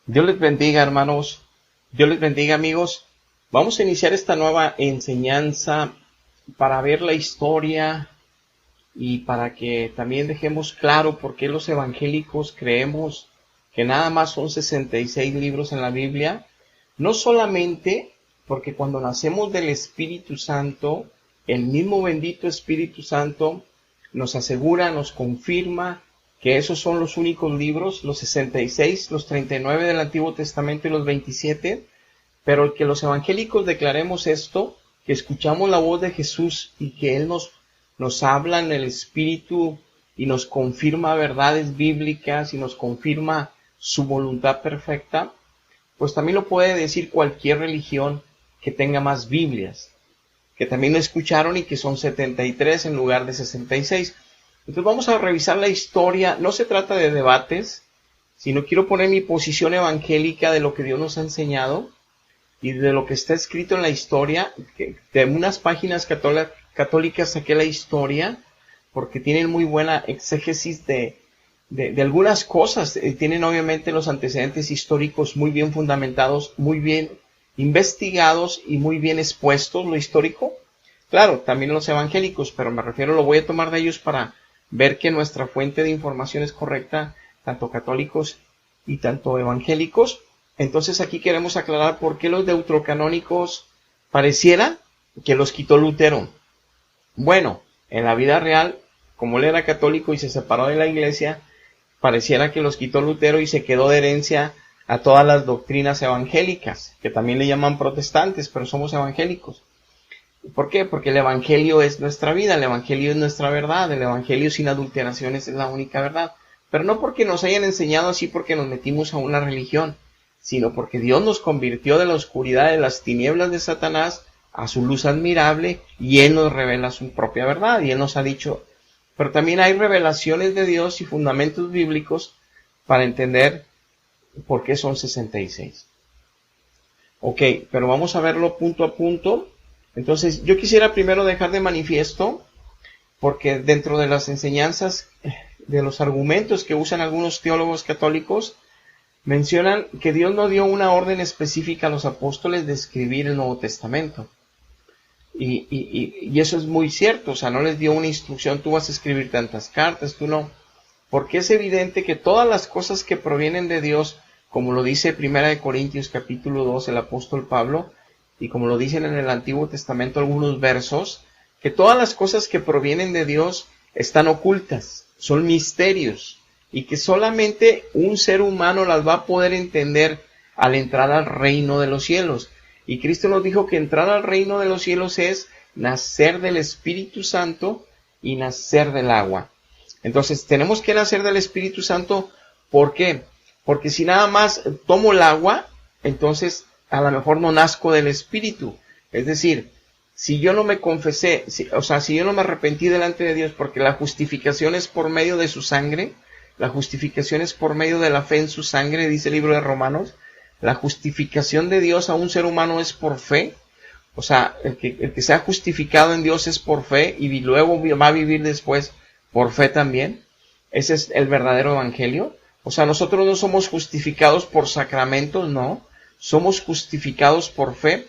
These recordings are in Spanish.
Dios les bendiga, hermanos. Dios les bendiga, amigos. Vamos a iniciar esta nueva enseñanza para ver la historia y para que también dejemos claro por qué los evangélicos creemos que nada más son 66 libros en la Biblia. No solamente porque cuando nacemos del Espíritu Santo, el mismo bendito Espíritu Santo nos asegura, nos confirma que esos son los únicos libros, los 66, los 39 del Antiguo Testamento y los 27, pero el que los evangélicos declaremos esto, que escuchamos la voz de Jesús y que Él nos habla en el Espíritu y nos confirma verdades bíblicas y nos confirma su voluntad perfecta, pues también lo puede decir cualquier religión que tenga más Biblias, que también lo escucharon y que son 73 en lugar de 66. Entonces vamos a revisar la historia. No se trata de debates, sino quiero poner mi posición evangélica de lo que Dios nos ha enseñado y de lo que está escrito en la historia. De unas páginas católicas saqué la historia porque tienen muy buena exégesis de algunas cosas. Tienen obviamente los antecedentes históricos muy bien fundamentados, muy bien investigados y muy bien expuestos, lo histórico. Claro, también los evangélicos, pero me refiero, lo voy a tomar de ellos para ver que nuestra fuente de información es correcta, tanto católicos y tanto evangélicos. Entonces aquí queremos aclarar por qué los deuterocanónicos pareciera que los quitó Lutero. Bueno, en la vida real, como él era católico y se separó de la iglesia, pareciera que los quitó Lutero y se quedó de herencia a todas las doctrinas evangélicas, que también le llaman protestantes, pero somos evangélicos. ¿Por qué? Porque el evangelio es nuestra vida, el evangelio es nuestra verdad, el evangelio sin adulteraciones es la única verdad. Pero no porque nos hayan enseñado así porque nos metimos a una religión, sino porque Dios nos convirtió de la oscuridad de las tinieblas de Satanás a su luz admirable y Él nos revela su propia verdad y Él nos ha dicho. Pero también hay revelaciones de Dios y fundamentos bíblicos para entender por qué son 66. Ok, pero vamos a verlo punto a punto. Entonces, yo quisiera primero dejar de manifiesto, porque dentro de las enseñanzas, de los argumentos que usan algunos teólogos católicos, mencionan que Dios no dio una orden específica a los apóstoles de escribir el Nuevo Testamento. Y eso es muy cierto, o sea, no les dio una instrucción, tú vas a escribir tantas cartas, tú no. Porque es evidente que todas las cosas que provienen de Dios, como lo dice 1 Corintios capítulo 2 el apóstol Pablo, y como lo dicen en el Antiguo Testamento algunos versos, que todas las cosas que provienen de Dios están ocultas, son misterios, y que solamente un ser humano las va a poder entender al entrar al reino de los cielos. Y Cristo nos dijo que entrar al reino de los cielos es nacer del Espíritu Santo y nacer del agua. Entonces tenemos que nacer del Espíritu Santo, ¿por qué? Porque si nada más tomo el agua, entonces a lo mejor no nazco del Espíritu. Es decir, si yo no me confesé, si yo no me arrepentí delante de Dios, porque la justificación es por medio de su sangre, la justificación es por medio de la fe en su sangre, dice el libro de Romanos. La justificación de Dios a un ser humano es por fe. O sea, el que sea justificado en Dios es por fe y luego va a vivir después por fe también. Ese es el verdadero evangelio. O sea, nosotros no somos justificados por sacramentos, no. Somos justificados por fe.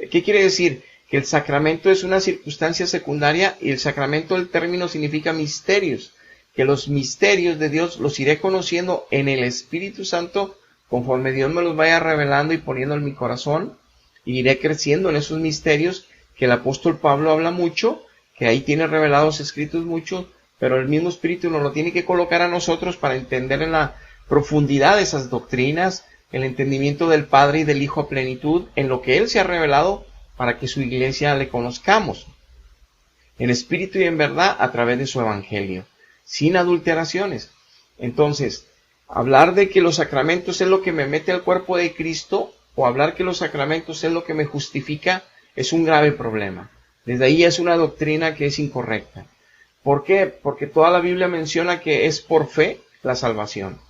¿Qué quiere decir? Que el sacramento es una circunstancia secundaria y el sacramento, el término significa misterios. Que los misterios de Dios los iré conociendo en el Espíritu Santo conforme Dios me los vaya revelando y poniendo en mi corazón. Y iré creciendo en esos misterios que el apóstol Pablo habla mucho, que ahí tiene revelados escritos mucho, pero el mismo Espíritu nos lo tiene que colocar a nosotros para entender en la profundidad de esas doctrinas, el entendimiento del Padre y del Hijo a plenitud, en lo que Él se ha revelado para que su iglesia le conozcamos, en espíritu y en verdad a través de su evangelio, sin adulteraciones. Entonces, hablar de que los sacramentos es lo que me mete al cuerpo de Cristo, o hablar que los sacramentos es lo que me justifica, es un grave problema. Desde ahí es una doctrina que es incorrecta. ¿Por qué? Porque toda la Biblia menciona que es por fe la salvación.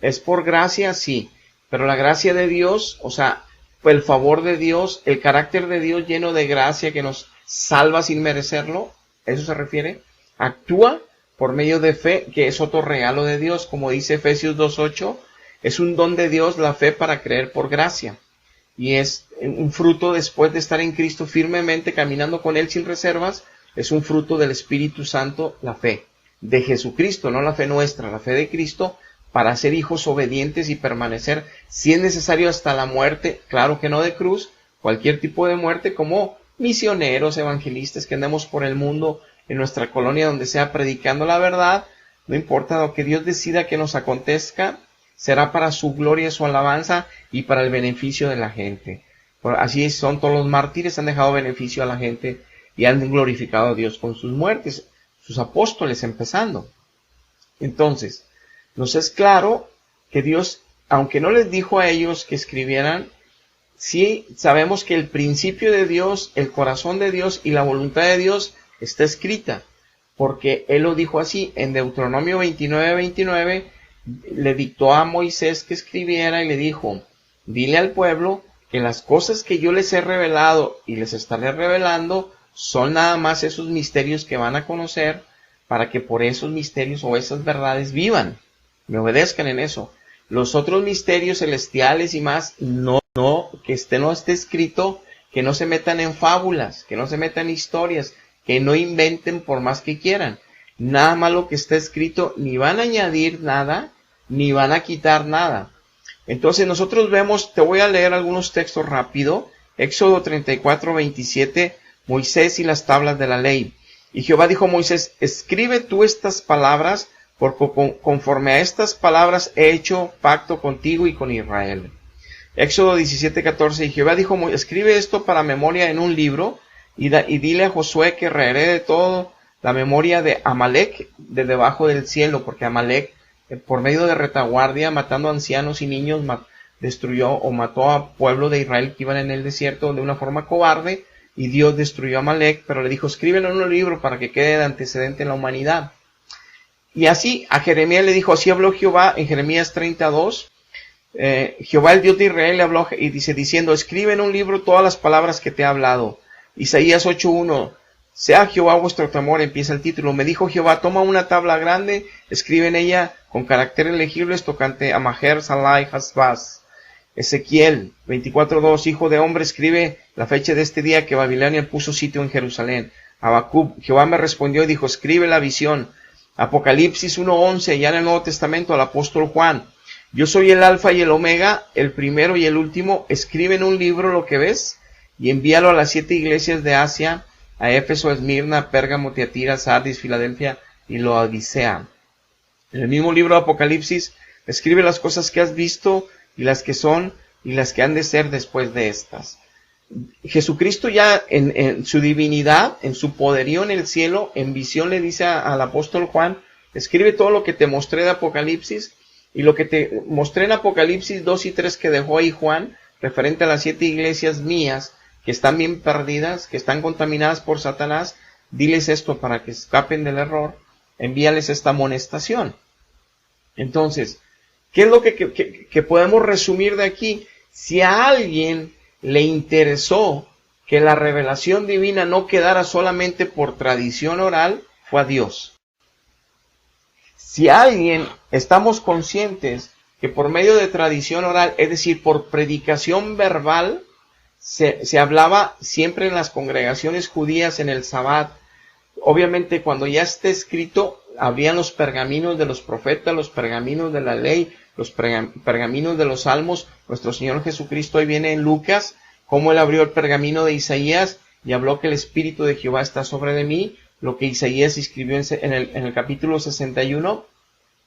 ¿Es por gracia? Sí. Pero la gracia de Dios, o sea, el favor de Dios, el carácter de Dios lleno de gracia que nos salva sin merecerlo, ¿eso se refiere? Actúa por medio de fe, que es otro regalo de Dios, como dice Efesios 2:8, Es un don de Dios la fe para creer por gracia. Y es un fruto después de estar en Cristo firmemente, caminando con Él sin reservas. Es un fruto del Espíritu Santo, la fe de Jesucristo, no la fe nuestra, la fe de Cristo, para ser hijos obedientes y permanecer, si es necesario, hasta la muerte. Claro que no de cruz, cualquier tipo de muerte, como misioneros, evangelistas que andemos por el mundo, en nuestra colonia, donde sea, predicando la verdad. No importa lo que Dios decida que nos acontezca, será para su gloria, su alabanza y para el beneficio de la gente. Así son todos los mártires, han dejado beneficio a la gente y han glorificado a Dios con sus muertes, sus apóstoles empezando. Entonces, nos es claro que Dios, aunque no les dijo a ellos que escribieran, sí sabemos que el principio de Dios, el corazón de Dios y la voluntad de Dios está escrita, porque Él lo dijo así. En Deuteronomio 29:29 le dictó a Moisés que escribiera y le dijo: dile al pueblo que las cosas que yo les he revelado y les estaré revelando son nada más esos misterios que van a conocer, para que por esos misterios o esas verdades vivan, me obedezcan en eso. Los otros misterios celestiales y más, no esté escrito, que no se metan en fábulas, que no se metan en historias, que no inventen por más que quieran. Nada más lo que está escrito, ni van a añadir nada, ni van a quitar nada. Entonces nosotros vemos, te voy a leer algunos textos rápido. Éxodo 34:27, Moisés y las tablas de la ley. Y Jehová dijo a Moisés: escribe tú estas palabras, porque conforme a estas palabras he hecho pacto contigo y con Israel. Éxodo 17:14, y Jehová dijo: escribe esto para memoria en un libro, y dile a Josué que raeré de todo la memoria de Amalek de debajo del cielo, porque Amalek, por medio de retaguardia, matando ancianos y niños, destruyó o mató a pueblo de Israel que iban en el desierto de una forma cobarde, y Dios destruyó a Amalek, pero le dijo: escríbelo en un libro para que quede de antecedente en la humanidad. Y así a Jeremías le dijo, así habló Jehová en Jeremías 32, Jehová el Dios de Israel le habló y diciendo: escribe en un libro todas las palabras que te he hablado. Isaías 8:1, sea Jehová vuestro temor, empieza el título. Me dijo Jehová: toma una tabla grande, escribe en ella con caracteres legibles tocante a Maher, Salai, Hasbaz. Ezequiel 24:2, hijo de hombre, escribe la fecha de este día que Babilonia puso sitio en Jerusalén. Habacuc, Jehová me respondió y dijo: escribe la visión. Apocalipsis 1:11, ya en el Nuevo Testamento, al apóstol Juan: yo soy el alfa y el omega, el primero y el último. Escribe en un libro lo que ves y envíalo a las 7 iglesias de Asia, a Éfeso, Esmirna, Pérgamo, Tiatira, Sardis, Filadelfia y Laodicea. En el mismo libro de Apocalipsis escribe las cosas que has visto y las que son y las que han de ser después de estas. Jesucristo ya en su divinidad, en su poderío en el cielo, en visión le dice al apóstol Juan: escribe todo lo que te mostré de Apocalipsis, y lo que te mostré en Apocalipsis 2 y 3 que dejó ahí Juan, referente a las 7 iglesias mías, que están bien perdidas, que están contaminadas por Satanás, diles esto para que escapen del error, envíales esta amonestación. Entonces, ¿qué es lo que podemos resumir de aquí? Si a alguien le interesó que la revelación divina no quedara solamente por tradición oral, fue a Dios. Si a alguien estamos conscientes que por medio de tradición oral, es decir, por predicación verbal, se hablaba siempre en las congregaciones judías en el Sabbat. Obviamente cuando ya esté escrito, habrían los pergaminos de los profetas, los pergaminos de la ley, los pergaminos de los salmos. Nuestro Señor Jesucristo hoy viene en Lucas, como Él abrió el pergamino de Isaías y habló que el Espíritu de Jehová está sobre de mí, lo que Isaías escribió en el capítulo 61,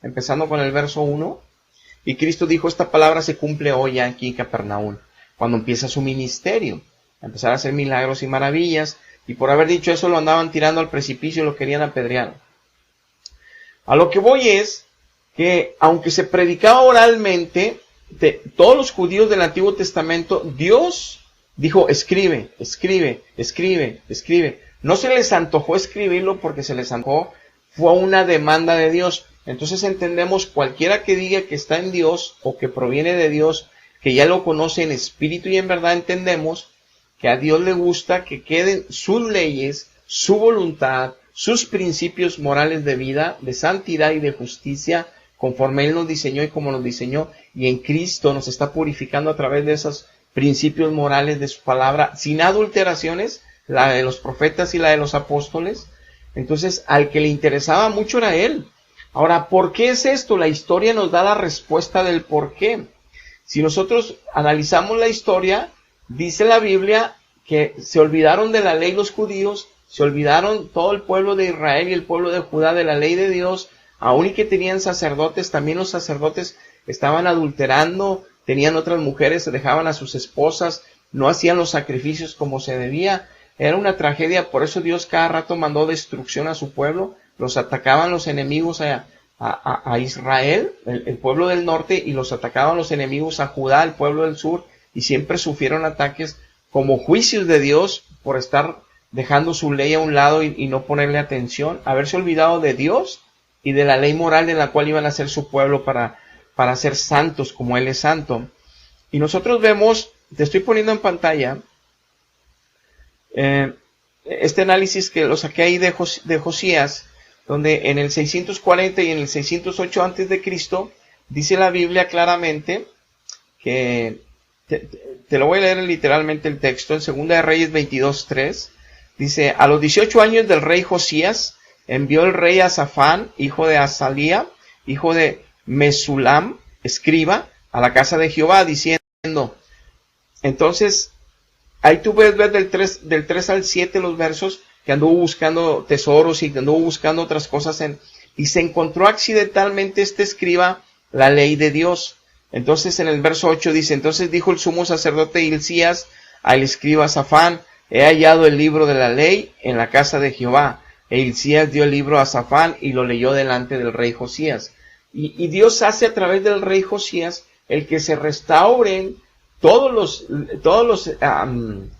empezando con el verso 1. Y Cristo dijo: esta palabra se cumple hoy aquí en Capernaum, cuando empieza su ministerio, a empezar a hacer milagros y maravillas, y por haber dicho eso lo andaban tirando al precipicio y lo querían apedrear. A lo que voy es que, aunque se predicaba oralmente, todos los judíos del Antiguo Testamento, Dios dijo: escribe, escribe, escribe, escribe. No se les antojó escribirlo porque se les antojó, fue una demanda de Dios. Entonces entendemos, cualquiera que diga que está en Dios o que proviene de Dios, que ya lo conoce en espíritu y en verdad, entendemos que a Dios le gusta que queden sus leyes, su voluntad, sus principios morales de vida, de santidad y de justicia conforme Él nos diseñó y como nos diseñó, y en Cristo nos está purificando a través de esos principios morales de su palabra, sin adulteraciones, la de los profetas y la de los apóstoles. Entonces, al que le interesaba mucho era Él. Ahora, ¿por qué es esto? La historia nos da la respuesta del por qué. Si nosotros analizamos la historia, dice la Biblia que se olvidaron de la ley los judíos, se olvidaron todo el pueblo de Israel y el pueblo de Judá de la ley de Dios, aun y que tenían sacerdotes, también los sacerdotes estaban adulterando, tenían otras mujeres, dejaban a sus esposas, no hacían los sacrificios como se debía. Era una tragedia, por eso Dios cada rato mandó destrucción a su pueblo, los atacaban los enemigos a Israel, el pueblo del norte, y los atacaban los enemigos a Judá, el pueblo del sur, y siempre sufrieron ataques como juicios de Dios por estar dejando su ley a un lado y no ponerle atención, haberse olvidado de Dios y de la ley moral de la cual iban a ser su pueblo para ser santos como Él es santo. Y nosotros vemos, te estoy poniendo en pantalla, este análisis que lo saqué ahí de Josías, donde en el 640 y en el 608 antes de Cristo dice la Biblia claramente que, te lo voy a leer literalmente el texto, en 2 de Reyes 22:3, dice: a los 18 años del rey Josías, envió el rey a Safán, hijo de Azalía, hijo de Mesulam, escriba, a la casa de Jehová, diciendo. Entonces, ahí tú puedes ver del 3 al 7 los versos, que anduvo buscando tesoros y que anduvo buscando otras cosas, y se encontró accidentalmente este escriba la ley de Dios. Entonces en el verso 8 dice: entonces dijo el sumo sacerdote Hilcías al escriba Safán: he hallado el libro de la ley en la casa de Jehová. E Hilcías dio el libro a Safán y lo leyó delante del rey Josías. Y Dios hace a través del rey Josías el que se restauren todos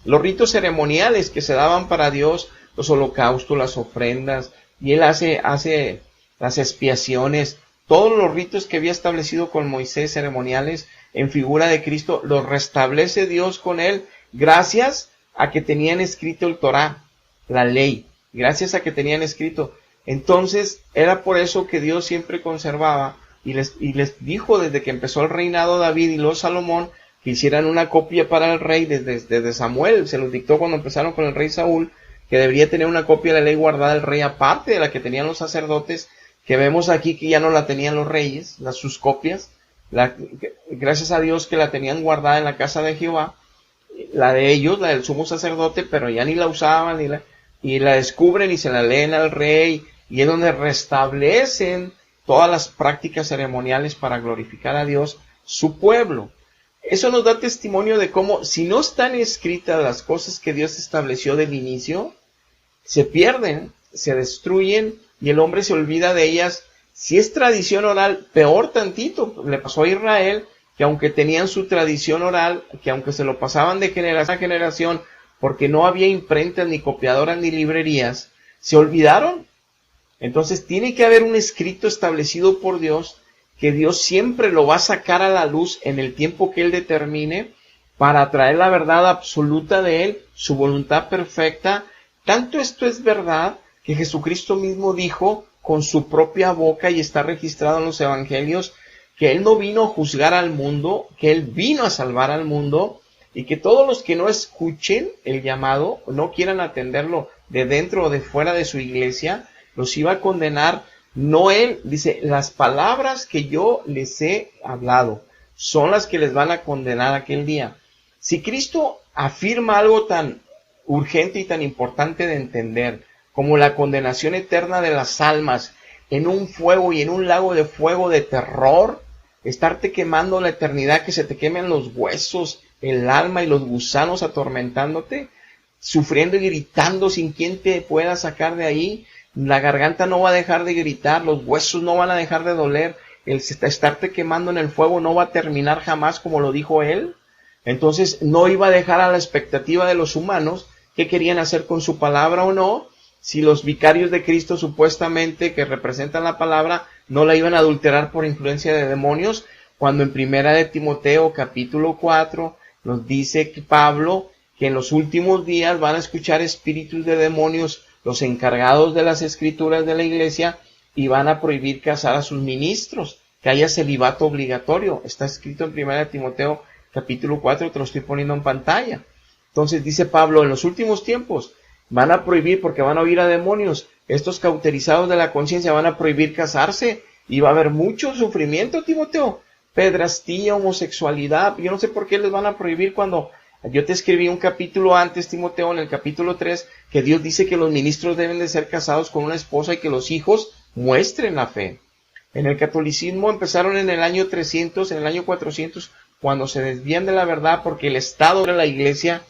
los ritos ceremoniales que se daban para Dios, los holocaustos, las ofrendas, y Él hace las expiaciones, todos los ritos que había establecido con Moisés ceremoniales en figura de Cristo, los restablece Dios con Él, gracias a que tenían escrito el Torá, la ley, gracias a que tenían escrito. Entonces, era por eso que Dios siempre conservaba, y les dijo desde que empezó el reinado David y luego Salomón, que hicieran una copia para el rey desde Samuel. Se los dictó cuando empezaron con el rey Saúl, que debería tener una copia de la ley guardada el rey, aparte de la que tenían los sacerdotes, que vemos aquí que ya no la tenían los reyes, sus copias, gracias a Dios que la tenían guardada en la casa de Jehová, la de ellos, la del sumo sacerdote, pero ya ni la usaban, y la descubren y se la leen al rey, y es donde restablecen todas las prácticas ceremoniales para glorificar a Dios, su pueblo. Eso nos da testimonio de cómo, si no están escritas las cosas que Dios estableció del inicio, se pierden, se destruyen, y el hombre se olvida de ellas. Si es tradición oral, peor tantito. Le pasó a Israel, que aunque tenían su tradición oral, que aunque se lo pasaban de generación a generación, porque no había imprentas, ni copiadoras, ni librerías, se olvidaron. Entonces tiene que haber un escrito establecido por Dios, que Dios siempre lo va a sacar a la luz en el tiempo que Él determine, para traer la verdad absoluta de Él, su voluntad perfecta. Tanto esto es verdad, que Jesucristo mismo dijo con su propia boca, y está registrado en los evangelios, que Él no vino a juzgar al mundo, que Él vino a salvar al mundo, y que todos los que no escuchen el llamado, no quieran atenderlo de dentro o de fuera de su iglesia, los iba a condenar. No Él, dice, las palabras que yo les he hablado son las que les van a condenar aquel día. Si Cristo afirma algo tan urgente y tan importante de entender, como la condenación eterna de las almas en un fuego y en un lago de fuego de terror, estarte quemando la eternidad, que se te quemen los huesos, el alma y los gusanos atormentándote, sufriendo y gritando sin quien te pueda sacar de ahí, la garganta no va a dejar de gritar, los huesos no van a dejar de doler, el estarte quemando en el fuego no va a terminar jamás, como lo dijo Él. Entonces no iba a dejar a la expectativa de los humanos qué querían hacer con su palabra o no, si los vicarios de Cristo supuestamente que representan la palabra no la iban a adulterar por influencia de demonios, cuando en Primera de Timoteo capítulo 4 nos dice que Pablo que en los últimos días van a escuchar espíritus de demonios, los encargados de las escrituras de la iglesia, y van a prohibir casar a sus ministros. que haya celibato obligatorio. Está escrito en 1 Timoteo capítulo 4, te lo estoy poniendo en pantalla. Entonces dice Pablo, en los últimos tiempos van a prohibir, porque van a oír a demonios, estos cauterizados de la conciencia van a prohibir casarse, y va a haber mucho sufrimiento, Timoteo, pedrastía, homosexualidad. Yo no sé por qué les van a prohibir cuando yo te escribí un capítulo antes, Timoteo, en el capítulo 3, que Dios dice que los ministros deben de ser casados con una esposa y que los hijos muestren la fe. En el catolicismo empezaron en el año 300, en el año 400, cuando se desvían de la verdad, porque el Estado era la iglesia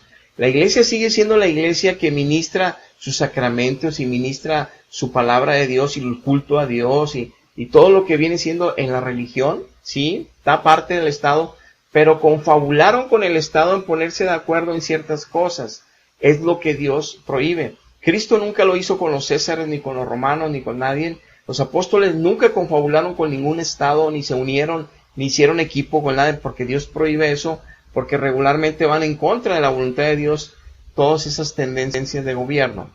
sigue siendo la iglesia que ministra sus sacramentos y ministra su palabra de Dios y el culto a Dios y todo lo que viene siendo en la religión, sí, está parte del Estado, pero confabularon con el Estado en ponerse de acuerdo en ciertas cosas. Es lo que Dios prohíbe. Cristo nunca lo hizo con los césares, ni con los romanos, ni con nadie. Los apóstoles nunca confabularon con ningún Estado, ni se unieron, ni hicieron equipo con nadie, porque Dios prohíbe eso, porque regularmente van en contra de la voluntad de Dios todas esas tendencias de gobierno.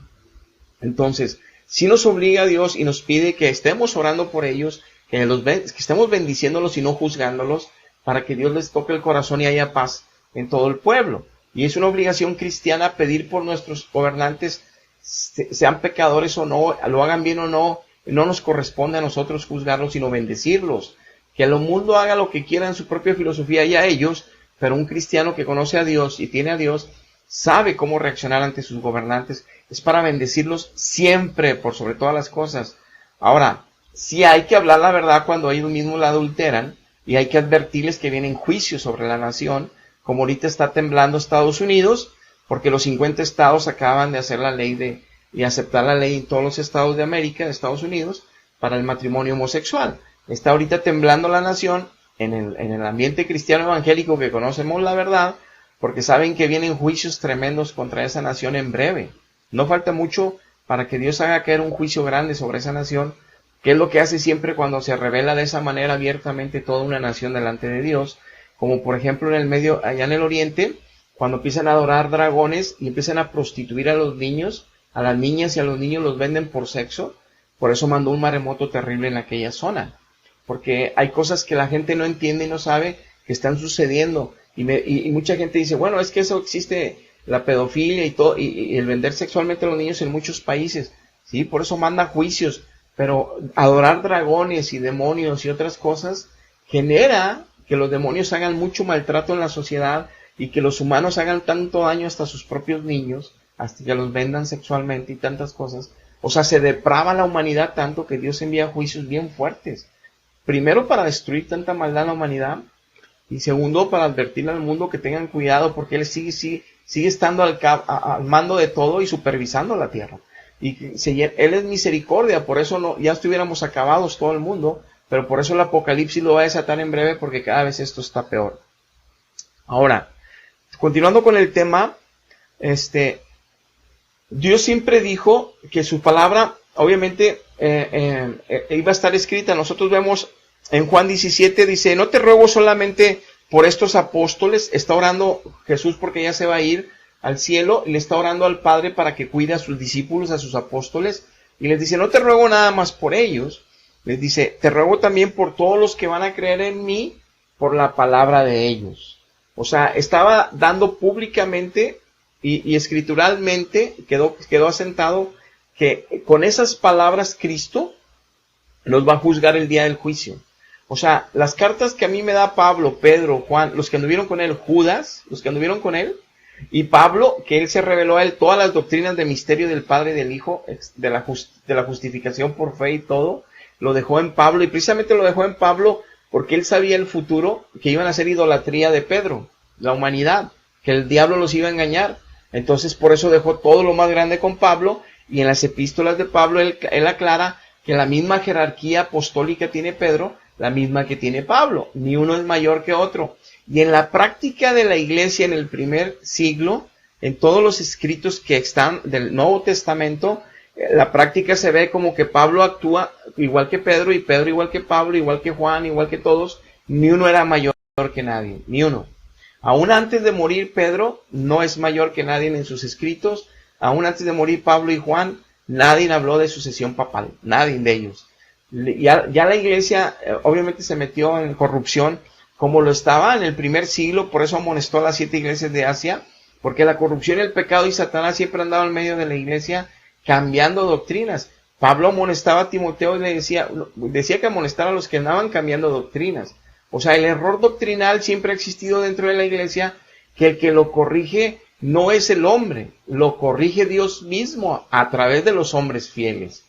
Entonces, si nos obliga a Dios y nos pide que estemos orando por ellos, que estemos bendiciéndolos y no juzgándolos, para que Dios les toque el corazón y haya paz en todo el pueblo. Y es una obligación cristiana pedir por nuestros gobernantes, sean pecadores o no, lo hagan bien o no nos corresponde a nosotros juzgarlos, sino bendecirlos. Que el mundo haga lo que quiera en su propia filosofía y a ellos, pero un cristiano que conoce a Dios y tiene a Dios, sabe cómo reaccionar ante sus gobernantes. Es para bendecirlos siempre, por sobre todas las cosas. Ahora, sí hay que hablar la verdad cuando ellos mismos la adulteran, y hay que advertirles que vienen juicios sobre la nación, como ahorita está temblando Estados Unidos, porque los 50 estados acaban de hacer la ley y aceptar la ley en todos los estados de América, de Estados Unidos, para el matrimonio homosexual. Está ahorita temblando la nación en el ambiente cristiano evangélico que conocemos la verdad, porque saben que vienen juicios tremendos contra esa nación en breve. No falta mucho para que Dios haga caer un juicio grande sobre esa nación, que es lo que hace siempre cuando se revela de esa manera abiertamente toda una nación delante de Dios, como por ejemplo allá en el oriente, cuando empiezan a adorar dragones y empiezan a prostituir a los niños, a las niñas y a los niños los venden por sexo. Por eso mandó un maremoto terrible en aquella zona, porque hay cosas que la gente no entiende y no sabe que están sucediendo, y mucha gente dice, bueno, es que eso existe, la pedofilia y todo, y el vender sexualmente a los niños en muchos países, sí, por eso manda juicios. Pero adorar dragones y demonios y otras cosas genera que los demonios hagan mucho maltrato en la sociedad y que los humanos hagan tanto daño hasta a sus propios niños, hasta que los vendan sexualmente y tantas cosas. O sea, se deprava la humanidad tanto que Dios envía juicios bien fuertes. Primero, para destruir tanta maldad en la humanidad, y segundo, para advertirle al mundo que tengan cuidado, porque Él sigue estando al mando de todo y supervisando la tierra. Y Él es misericordia, por eso ya estuviéramos acabados todo el mundo, pero por eso el Apocalipsis lo va a desatar en breve, porque cada vez esto está peor. Ahora, continuando con el tema, Dios siempre dijo que su palabra, obviamente, iba a estar escrita. Nosotros vemos en Juan 17, dice, no te ruego solamente por estos apóstoles, está orando Jesús porque ya se va a ir al cielo, y le está orando al Padre para que cuide a sus discípulos, a sus apóstoles, y les dice, no te ruego nada más por ellos, les dice, te ruego también por todos los que van a creer en mí, por la palabra de ellos. O sea, estaba dando públicamente y escrituralmente, quedó asentado que con esas palabras Cristo los va a juzgar el día del juicio. O sea, las cartas que a mí me da Pablo, Pedro, Juan, los que anduvieron con él, Judas, los que anduvieron con él, y Pablo, que él se reveló a él todas las doctrinas de misterio del Padre y del Hijo, de la justificación por fe y todo, lo dejó en Pablo, y precisamente lo dejó en Pablo porque él sabía el futuro, que iban a ser idolatría de Pedro, la humanidad, que el diablo los iba a engañar. Entonces por eso dejó todo lo más grande con Pablo, y en las epístolas de Pablo él aclara que la misma jerarquía apostólica tiene Pedro, la misma que tiene Pablo, ni uno es mayor que otro. Y en la práctica de la iglesia en el primer siglo, en todos los escritos que están del Nuevo Testamento, la práctica se ve como que Pablo actúa igual que Pedro, y Pedro igual que Pablo, igual que Juan, igual que todos. Ni uno era mayor que nadie, ni uno. Aún antes de morir Pedro, no es mayor que nadie en sus escritos. Aún antes de morir Pablo y Juan, nadie habló de sucesión papal, nadie de ellos. Ya la iglesia obviamente se metió en corrupción, como lo estaba en el primer siglo, por eso amonestó a las 7 iglesias de Asia, porque la corrupción y el pecado y Satanás siempre han dado en medio de la iglesia cambiando doctrinas. Pablo amonestaba a Timoteo y le decía que amonestara a los que andaban cambiando doctrinas. O sea, el error doctrinal siempre ha existido dentro de la iglesia, que el que lo corrige no es el hombre, lo corrige Dios mismo a través de los hombres fieles.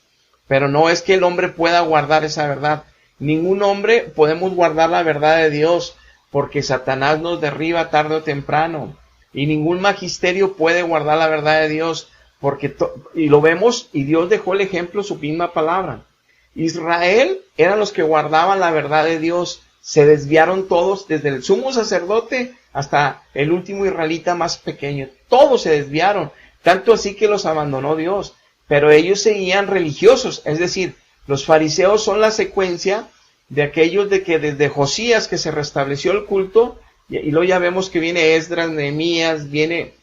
Pero no es que el hombre pueda guardar esa verdad. Ningún hombre podemos guardar la verdad de Dios, porque Satanás nos derriba tarde o temprano. Y ningún magisterio puede guardar la verdad de Dios, porque y lo vemos, y Dios dejó el ejemplo, su misma palabra. Israel eran los que guardaban la verdad de Dios. Se desviaron todos, desde el sumo sacerdote hasta el último israelita más pequeño. Todos se desviaron, tanto así que los abandonó Dios. Pero ellos seguían religiosos, es decir, los fariseos son la secuencia de aquellos de que desde Josías, que se restableció el culto, y luego ya vemos que viene Esdras, Nehemías, viene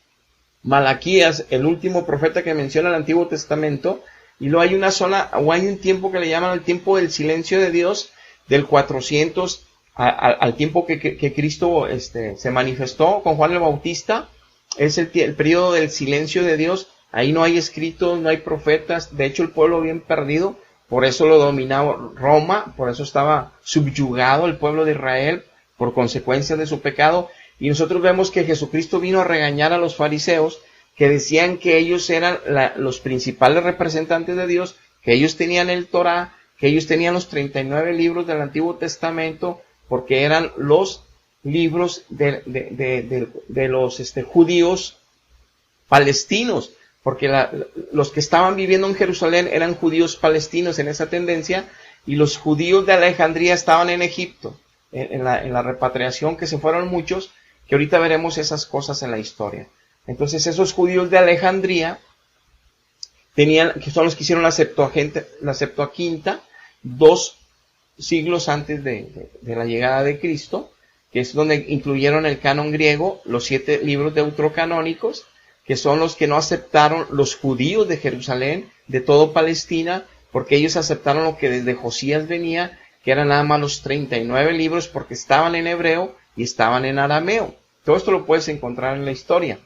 Malaquías, el último profeta que menciona el Antiguo Testamento, y luego hay una zona, o hay un tiempo que le llaman el tiempo del silencio de Dios, del 400 al tiempo que Cristo se manifestó con Juan el Bautista. Es el periodo del silencio de Dios. Ahí no hay escritos, no hay profetas. De hecho, el pueblo bien perdido. Por eso lo dominaba Roma. Por eso estaba subyugado el pueblo de Israel por consecuencia de su pecado. Y nosotros vemos que Jesucristo vino a regañar a los fariseos, que decían que ellos eran los principales representantes de Dios, que ellos tenían el Torá, que ellos tenían los 39 libros del Antiguo Testamento, porque eran los libros de los judíos palestinos, porque los que estaban viviendo en Jerusalén eran judíos palestinos en esa tendencia, y los judíos de Alejandría estaban en Egipto, en la repatriación, que se fueron muchos, que ahorita veremos esas cosas en la historia. Entonces esos judíos de Alejandría que son los que hicieron la Septuaginta, 2 siglos antes de la llegada de Cristo, que es donde incluyeron el canon griego, los 7 libros deuterocanónicos, que son los que no aceptaron los judíos de Jerusalén, de todo Palestina, porque ellos aceptaron lo que desde Josías venía, que eran nada más los 39 libros, porque estaban en hebreo y estaban en arameo. Todo esto lo puedes encontrar en la historia.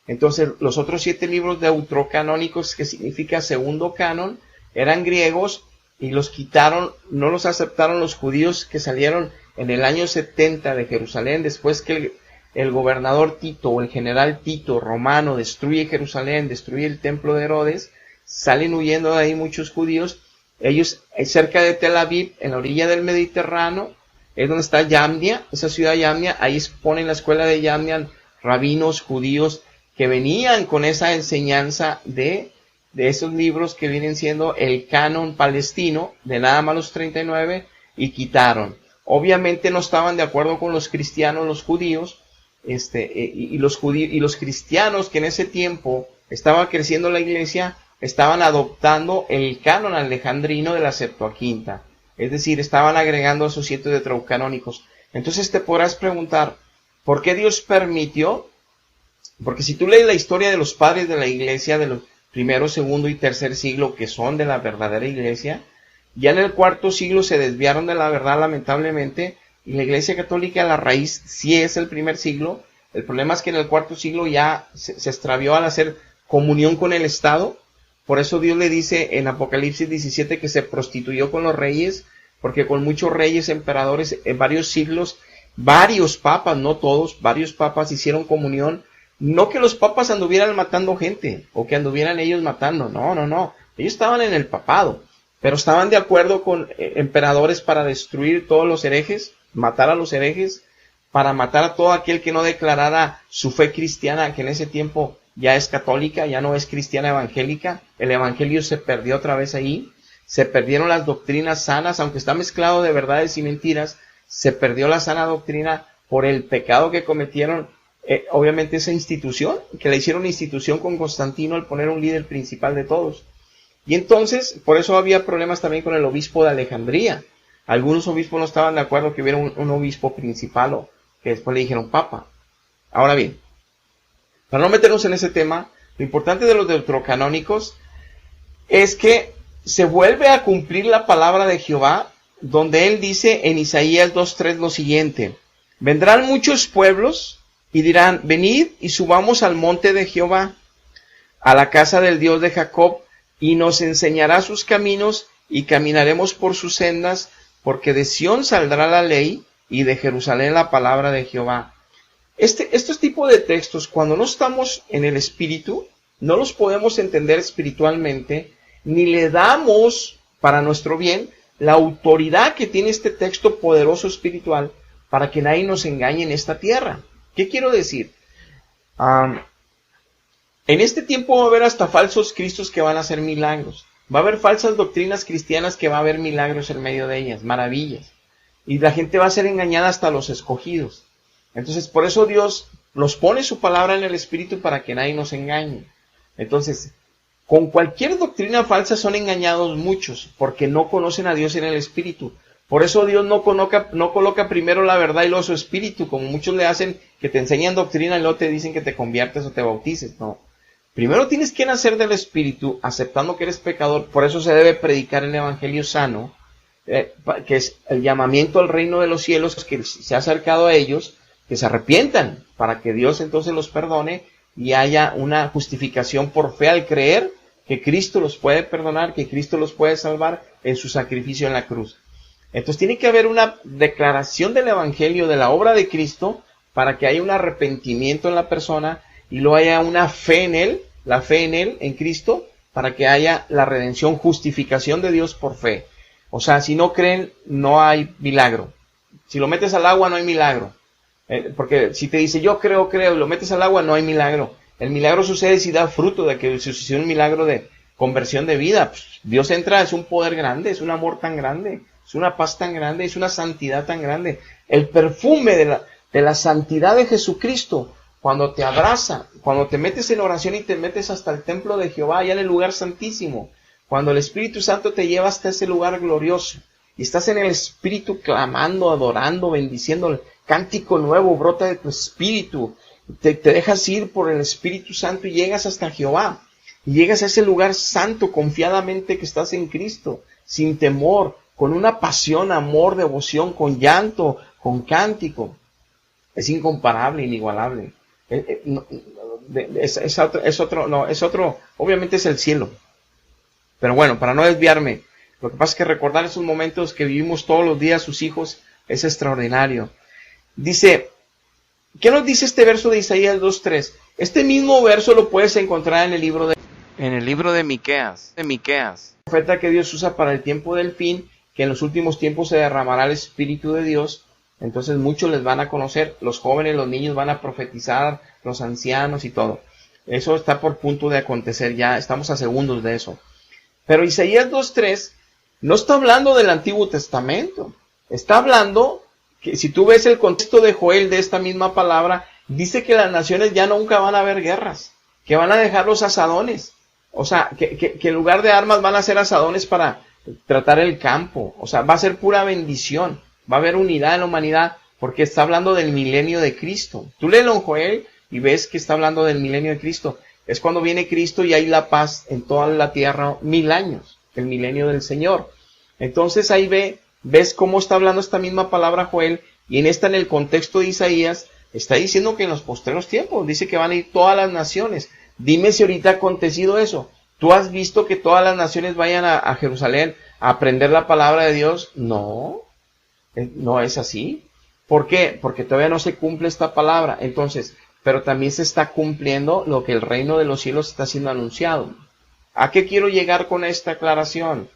Entonces, los otros 7 libros deuterocanónicos, que significa segundo canon, eran griegos y los quitaron, no los aceptaron los judíos que salieron en el año 70 de Jerusalén, después que el gobernador Tito o el general Tito romano destruye Jerusalén, destruye el templo de Herodes, salen huyendo de ahí muchos judíos. Ellos, cerca de Tel Aviv, en la orilla del Mediterráneo, es donde está Yamnia, esa ciudad Yamnia, ahí ponen la escuela de Yamnia, rabinos judíos que venían con esa enseñanza de esos libros que vienen siendo el canon palestino, de nada más los 39, y quitaron. Obviamente no estaban de acuerdo con los cristianos, los judíos, y los cristianos que en ese tiempo estaba creciendo la iglesia, estaban adoptando el canon alejandrino de la Septuaginta. Es decir, estaban agregando a esos 7 deuterocanónicos. Entonces te podrás preguntar, ¿por qué Dios permitió? Porque si tú lees la historia de los padres de la iglesia, de los primero, segundo y tercer siglo, que son de la verdadera iglesia, ya en el 4º siglo se desviaron de la verdad, lamentablemente, y la iglesia católica, la raíz, sí es el primer siglo. El problema es que en el 4º siglo ya se extravió al hacer comunión con el Estado. Por eso Dios le dice en Apocalipsis 17 que se prostituyó con los reyes, porque con muchos reyes, emperadores, en varios siglos, varios papas, no todos, varios papas hicieron comunión. No que los papas anduvieran matando gente, o que anduvieran ellos matando, no. Ellos estaban en el papado, pero estaban de acuerdo con emperadores para destruir todos los herejes, matar a los herejes, para matar a todo aquel que no declarara su fe cristiana, que en ese tiempo ya es católica, ya no es cristiana evangélica. El evangelio se perdió otra vez ahí, se perdieron las doctrinas sanas, aunque está mezclado de verdades y mentiras, se perdió la sana doctrina por el pecado que cometieron. Obviamente esa institución, que la hicieron institución con Constantino al poner un líder principal de todos. Y entonces, por eso había problemas también con el obispo de Alejandría. Algunos obispos no estaban de acuerdo que hubiera un obispo principal, o que después le dijeron papa. Ahora bien, para no meternos en ese tema, lo importante de los deuterocanónicos es que se vuelve a cumplir la palabra de Jehová, donde él dice en Isaías 2:3 lo siguiente: vendrán muchos pueblos y dirán, venid y subamos al monte de Jehová, a la casa del Dios de Jacob, y nos enseñará sus caminos, y caminaremos por sus sendas, porque de Sión saldrá la ley, y de Jerusalén la palabra de Jehová. Estos tipos de textos, cuando no estamos en el Espíritu, no los podemos entender espiritualmente, ni le damos, para nuestro bien, la autoridad que tiene este texto poderoso espiritual, para que nadie nos engañe en esta tierra. ¿Qué quiero decir? En este tiempo va a haber hasta falsos cristos que van a hacer milagros. Va a haber falsas doctrinas cristianas que va a haber milagros en medio de ellas, maravillas. Y la gente va a ser engañada hasta los escogidos. Entonces, por eso Dios nos pone su palabra en el Espíritu para que nadie nos engañe. Entonces, con cualquier doctrina falsa son engañados muchos, porque no conocen a Dios en el Espíritu. Por eso Dios no coloca primero la verdad y luego su Espíritu, como muchos le hacen, que te enseñan doctrina y luego te dicen que te conviertes o te bautices. No. Primero tienes que nacer del Espíritu, aceptando que eres pecador. Por eso se debe predicar el Evangelio sano, que es el llamamiento al reino de los cielos, que se ha acercado a ellos, que se arrepientan, para que Dios entonces los perdone y haya una justificación por fe al creer que Cristo los puede perdonar, que Cristo los puede salvar en su sacrificio en la cruz. Entonces tiene que haber una declaración del Evangelio, de la obra de Cristo, para que haya un arrepentimiento en la persona y luego haya una fe en Él, la fe en Él, en Cristo, para que haya la redención, justificación de Dios por fe. O sea, si no creen, no hay milagro. Si lo metes al agua, no hay milagro. Porque si te dice yo creo, y lo metes al agua, no hay milagro. El milagro sucede si da fruto de que sucedió un milagro de conversión de vida. Pues, Dios entra, es un poder grande, es un amor tan grande, es una paz tan grande, es una santidad tan grande. El perfume de la santidad de Jesucristo, cuando te abraza, cuando te metes en oración y te metes hasta el templo de Jehová, allá en el lugar santísimo, cuando el Espíritu Santo te lleva hasta ese lugar glorioso, y estás en el Espíritu clamando, adorando, bendiciendo, el cántico nuevo brota de tu espíritu, te dejas ir por el Espíritu Santo y llegas hasta Jehová, y llegas a ese lugar santo confiadamente que estás en Cristo, sin temor, con una pasión, amor, devoción, con llanto, con cántico. Es incomparable, inigualable. Es otro, obviamente es el cielo. Pero bueno, para no desviarme, lo que pasa es que recordar esos momentos que vivimos todos los días sus hijos es extraordinario. Dice, ¿qué nos dice este verso de Isaías 2:3? Este mismo verso lo puedes encontrar en el libro de Miqueas. Profeta que Dios usa para el tiempo del fin, que en los últimos tiempos se derramará el Espíritu de Dios. Entonces muchos les van a conocer, los jóvenes, los niños van a profetizar, los ancianos y todo. Eso está por punto de acontecer ya, estamos a segundos de eso. Pero Isaías 2:3 no está hablando del Antiguo Testamento, está hablando que si tú ves el contexto de Joel de esta misma palabra, dice que las naciones ya nunca van a haber guerras, que van a dejar los asadones, o sea, que en lugar de armas van a ser asadones para tratar el campo, o sea, va a ser pura bendición, va a haber unidad en la humanidad, porque está hablando del milenio de Cristo. Tú léelo en Joel y ves que está hablando del milenio de Cristo. Es cuando viene Cristo y hay la paz en toda la tierra 1000 años, el milenio del Señor. Entonces ahí ves cómo está hablando esta misma palabra Joel, y en el contexto de Isaías, está diciendo que en los postreros tiempos, dice que van a ir todas las naciones. Dime si ahorita ha acontecido eso. ¿Tú has visto que todas las naciones vayan a Jerusalén a aprender la palabra de Dios? No, no es así. ¿Por qué? Porque todavía no se cumple esta palabra. Entonces, pero también se está cumpliendo lo que el reino de los cielos está siendo anunciado. ¿A qué quiero llegar con esta aclaración?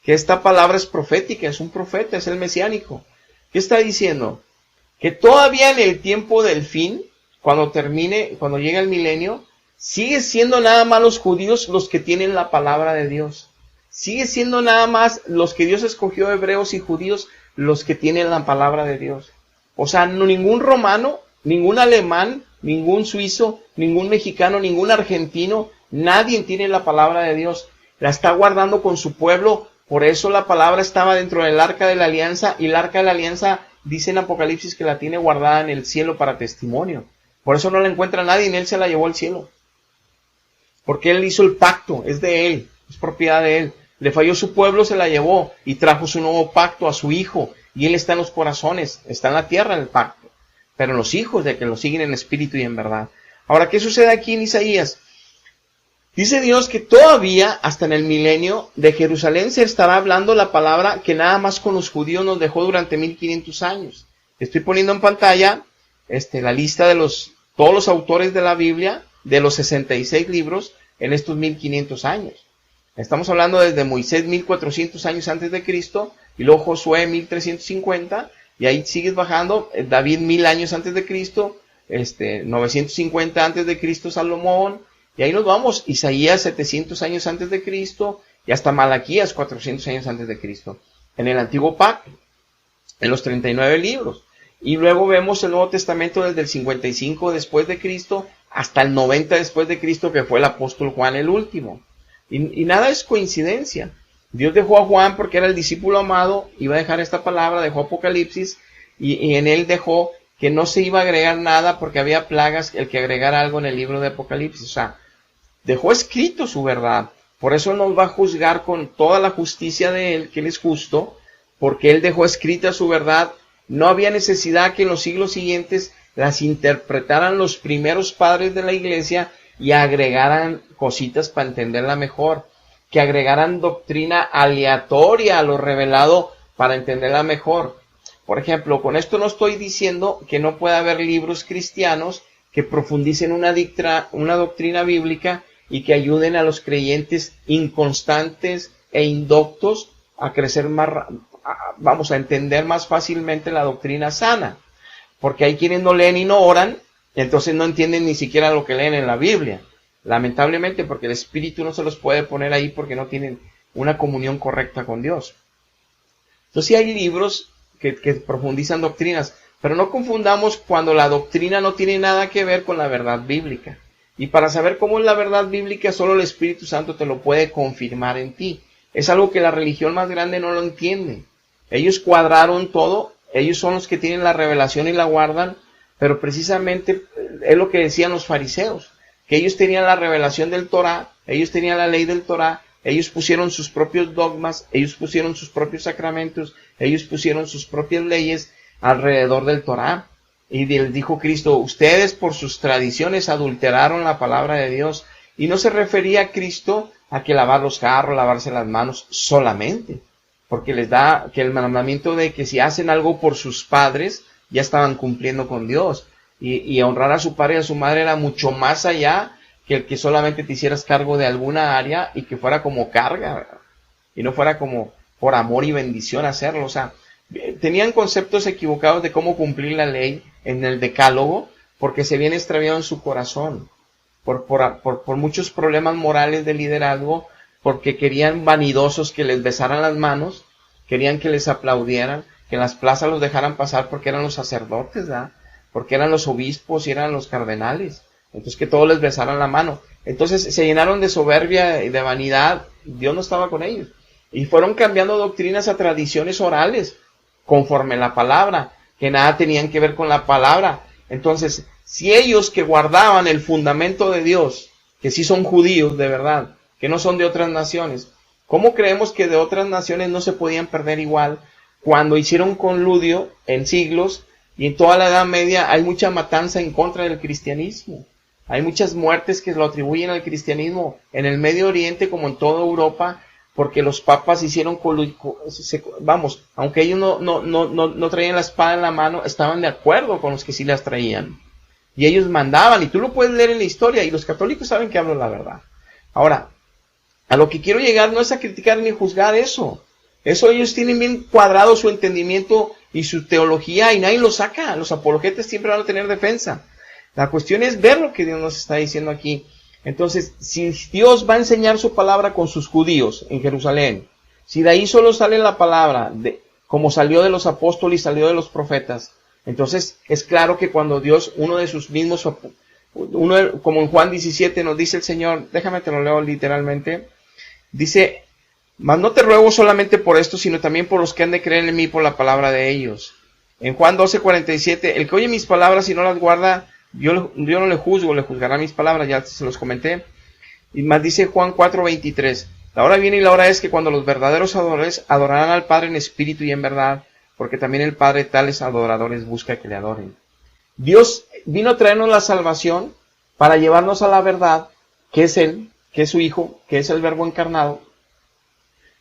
Que esta palabra es profética, es un profeta, es el mesiánico. ¿Qué está diciendo? Que todavía en el tiempo del fin, cuando llegue el milenio, sigue siendo nada más los judíos los que tienen la palabra de Dios. Sigue siendo nada más los que Dios escogió, hebreos y judíos, los que tienen la palabra de Dios. O sea, no ningún romano, ningún alemán, ningún suizo, ningún mexicano, ningún argentino, nadie tiene la palabra de Dios. La está guardando con su pueblo. Por eso la palabra estaba dentro del arca de la alianza, y el arca de la alianza dice en Apocalipsis que la tiene guardada en el cielo para testimonio. Por eso no la encuentra nadie, y él se la llevó al cielo. Porque él hizo el pacto, es de él, es propiedad de él. Le falló su pueblo, se la llevó y trajo su nuevo pacto a su Hijo. Y Él está en los corazones, está en la tierra el pacto. Pero los hijos de que lo siguen en espíritu y en verdad. Ahora, ¿qué sucede aquí en Isaías? Dice Dios que todavía, hasta en el milenio, de Jerusalén se estará hablando la palabra que nada más con los judíos nos dejó durante 1500 años. Estoy poniendo en pantalla la lista de todos los autores de la Biblia, de los 66 libros, en estos 1500 años. Estamos hablando desde Moisés 1400 años antes de Cristo, y luego Josué 1350, y ahí sigues bajando, David 1000 años antes de Cristo, 950 antes de Cristo Salomón, y ahí nos vamos, Isaías 700 años antes de Cristo, y hasta Malaquías 400 años antes de Cristo, en el Antiguo Pacto, en los 39 libros. Y luego vemos el Nuevo Testamento desde el 55 después de Cristo hasta el 90 después de Cristo, que fue el apóstol Juan el último. Y nada es coincidencia. Dios dejó a Juan porque era el discípulo amado, iba a dejar esta palabra, dejó Apocalipsis, y en él dejó que no se iba a agregar nada porque había plagas el que agregara algo en el libro de Apocalipsis. O sea, dejó escrito su verdad. Por eso nos va a juzgar con toda la justicia de él, que él es justo, porque él dejó escrita su verdad. No había necesidad que en los siglos siguientes las interpretaran los primeros padres de la iglesia y agregaran cositas para entenderla mejor, que agregaran doctrina aleatoria a lo revelado para entenderla mejor. Por ejemplo, con esto no estoy diciendo que no pueda haber libros cristianos que profundicen una doctrina bíblica y que ayuden a los creyentes inconstantes e indoctos a crecer más, a entender más fácilmente la doctrina sana. Porque hay quienes no leen y no oran, entonces no entienden ni siquiera lo que leen en la Biblia. Lamentablemente, porque el Espíritu no se los puede poner ahí porque no tienen una comunión correcta con Dios. Entonces sí hay libros que profundizan doctrinas, pero no confundamos cuando la doctrina no tiene nada que ver con la verdad bíblica. Y para saber cómo es la verdad bíblica, solo el Espíritu Santo te lo puede confirmar en ti. Es algo que la religión más grande no lo entiende. Ellos cuadraron todo, ellos son los que tienen la revelación y la guardan, pero precisamente es lo que decían los fariseos, que ellos tenían la revelación del Torá, ellos tenían la ley del Torá, ellos pusieron sus propios dogmas, ellos pusieron sus propios sacramentos, ellos pusieron sus propias leyes alrededor del Torá. Y les dijo Cristo, ustedes por sus tradiciones adulteraron la palabra de Dios. Y no se refería a Cristo a que lavar los carros, lavarse las manos solamente, porque les da que el mandamiento de que si hacen algo por sus padres, ya estaban cumpliendo con Dios. Y honrar a su padre y a su madre era mucho más allá que el que solamente te hicieras cargo de alguna área y que fuera como carga, ¿verdad? Y no fuera como por amor y bendición hacerlo. O sea, tenían conceptos equivocados de cómo cumplir la ley en el decálogo, porque se habían extraviado en su corazón, por muchos problemas morales de liderazgo, porque querían vanidosos que les besaran las manos, querían que les aplaudieran, que en las plazas los dejaran pasar porque eran los sacerdotes, ¿verdad? Porque eran los obispos y eran los cardenales, entonces que todos les besaran la mano. Entonces se llenaron de soberbia y de vanidad, Dios no estaba con ellos, y fueron cambiando doctrinas a tradiciones orales, conforme la palabra, que nada tenían que ver con la palabra. Entonces, si ellos que guardaban el fundamento de Dios, que sí son judíos de verdad, que no son de otras naciones, ¿cómo creemos que de otras naciones no se podían perder igual cuando hicieron conludio en siglos y en toda la Edad Media hay mucha matanza en contra del cristianismo? Hay muchas muertes que lo atribuyen al cristianismo en el Medio Oriente como en toda Europa, porque los papas hicieron aunque ellos no traían la espada en la mano, estaban de acuerdo con los que sí las traían. Y ellos mandaban, y tú lo puedes leer en la historia, y los católicos saben que hablo la verdad. Ahora, a lo que quiero llegar no es a criticar ni juzgar eso. Eso ellos tienen bien cuadrado su entendimiento y su teología, y nadie lo saca. Los apologetas siempre van a tener defensa. La cuestión es ver lo que Dios nos está diciendo aquí. Entonces, si Dios va a enseñar su palabra con sus judíos en Jerusalén, si de ahí solo sale la palabra, como salió de los apóstoles y salió de los profetas, entonces es claro que cuando Dios, uno de sus mismos, como en Juan 17 nos dice el Señor, déjame te lo leo literalmente, dice, mas no te ruego solamente por esto, sino también por los que han de creer en mí por la palabra de ellos. En Juan 12:47, el que oye mis palabras y no las guarda, yo no le juzgo, le juzgará mis palabras, ya se los comenté. Y más dice Juan 4:23, La hora viene y la hora es que cuando los verdaderos adoradores adorarán al Padre en espíritu y en verdad, porque también el Padre tales adoradores busca que le adoren. Dios vino a traernos la salvación para llevarnos a la verdad, que es Él, que es su Hijo, que es el Verbo encarnado.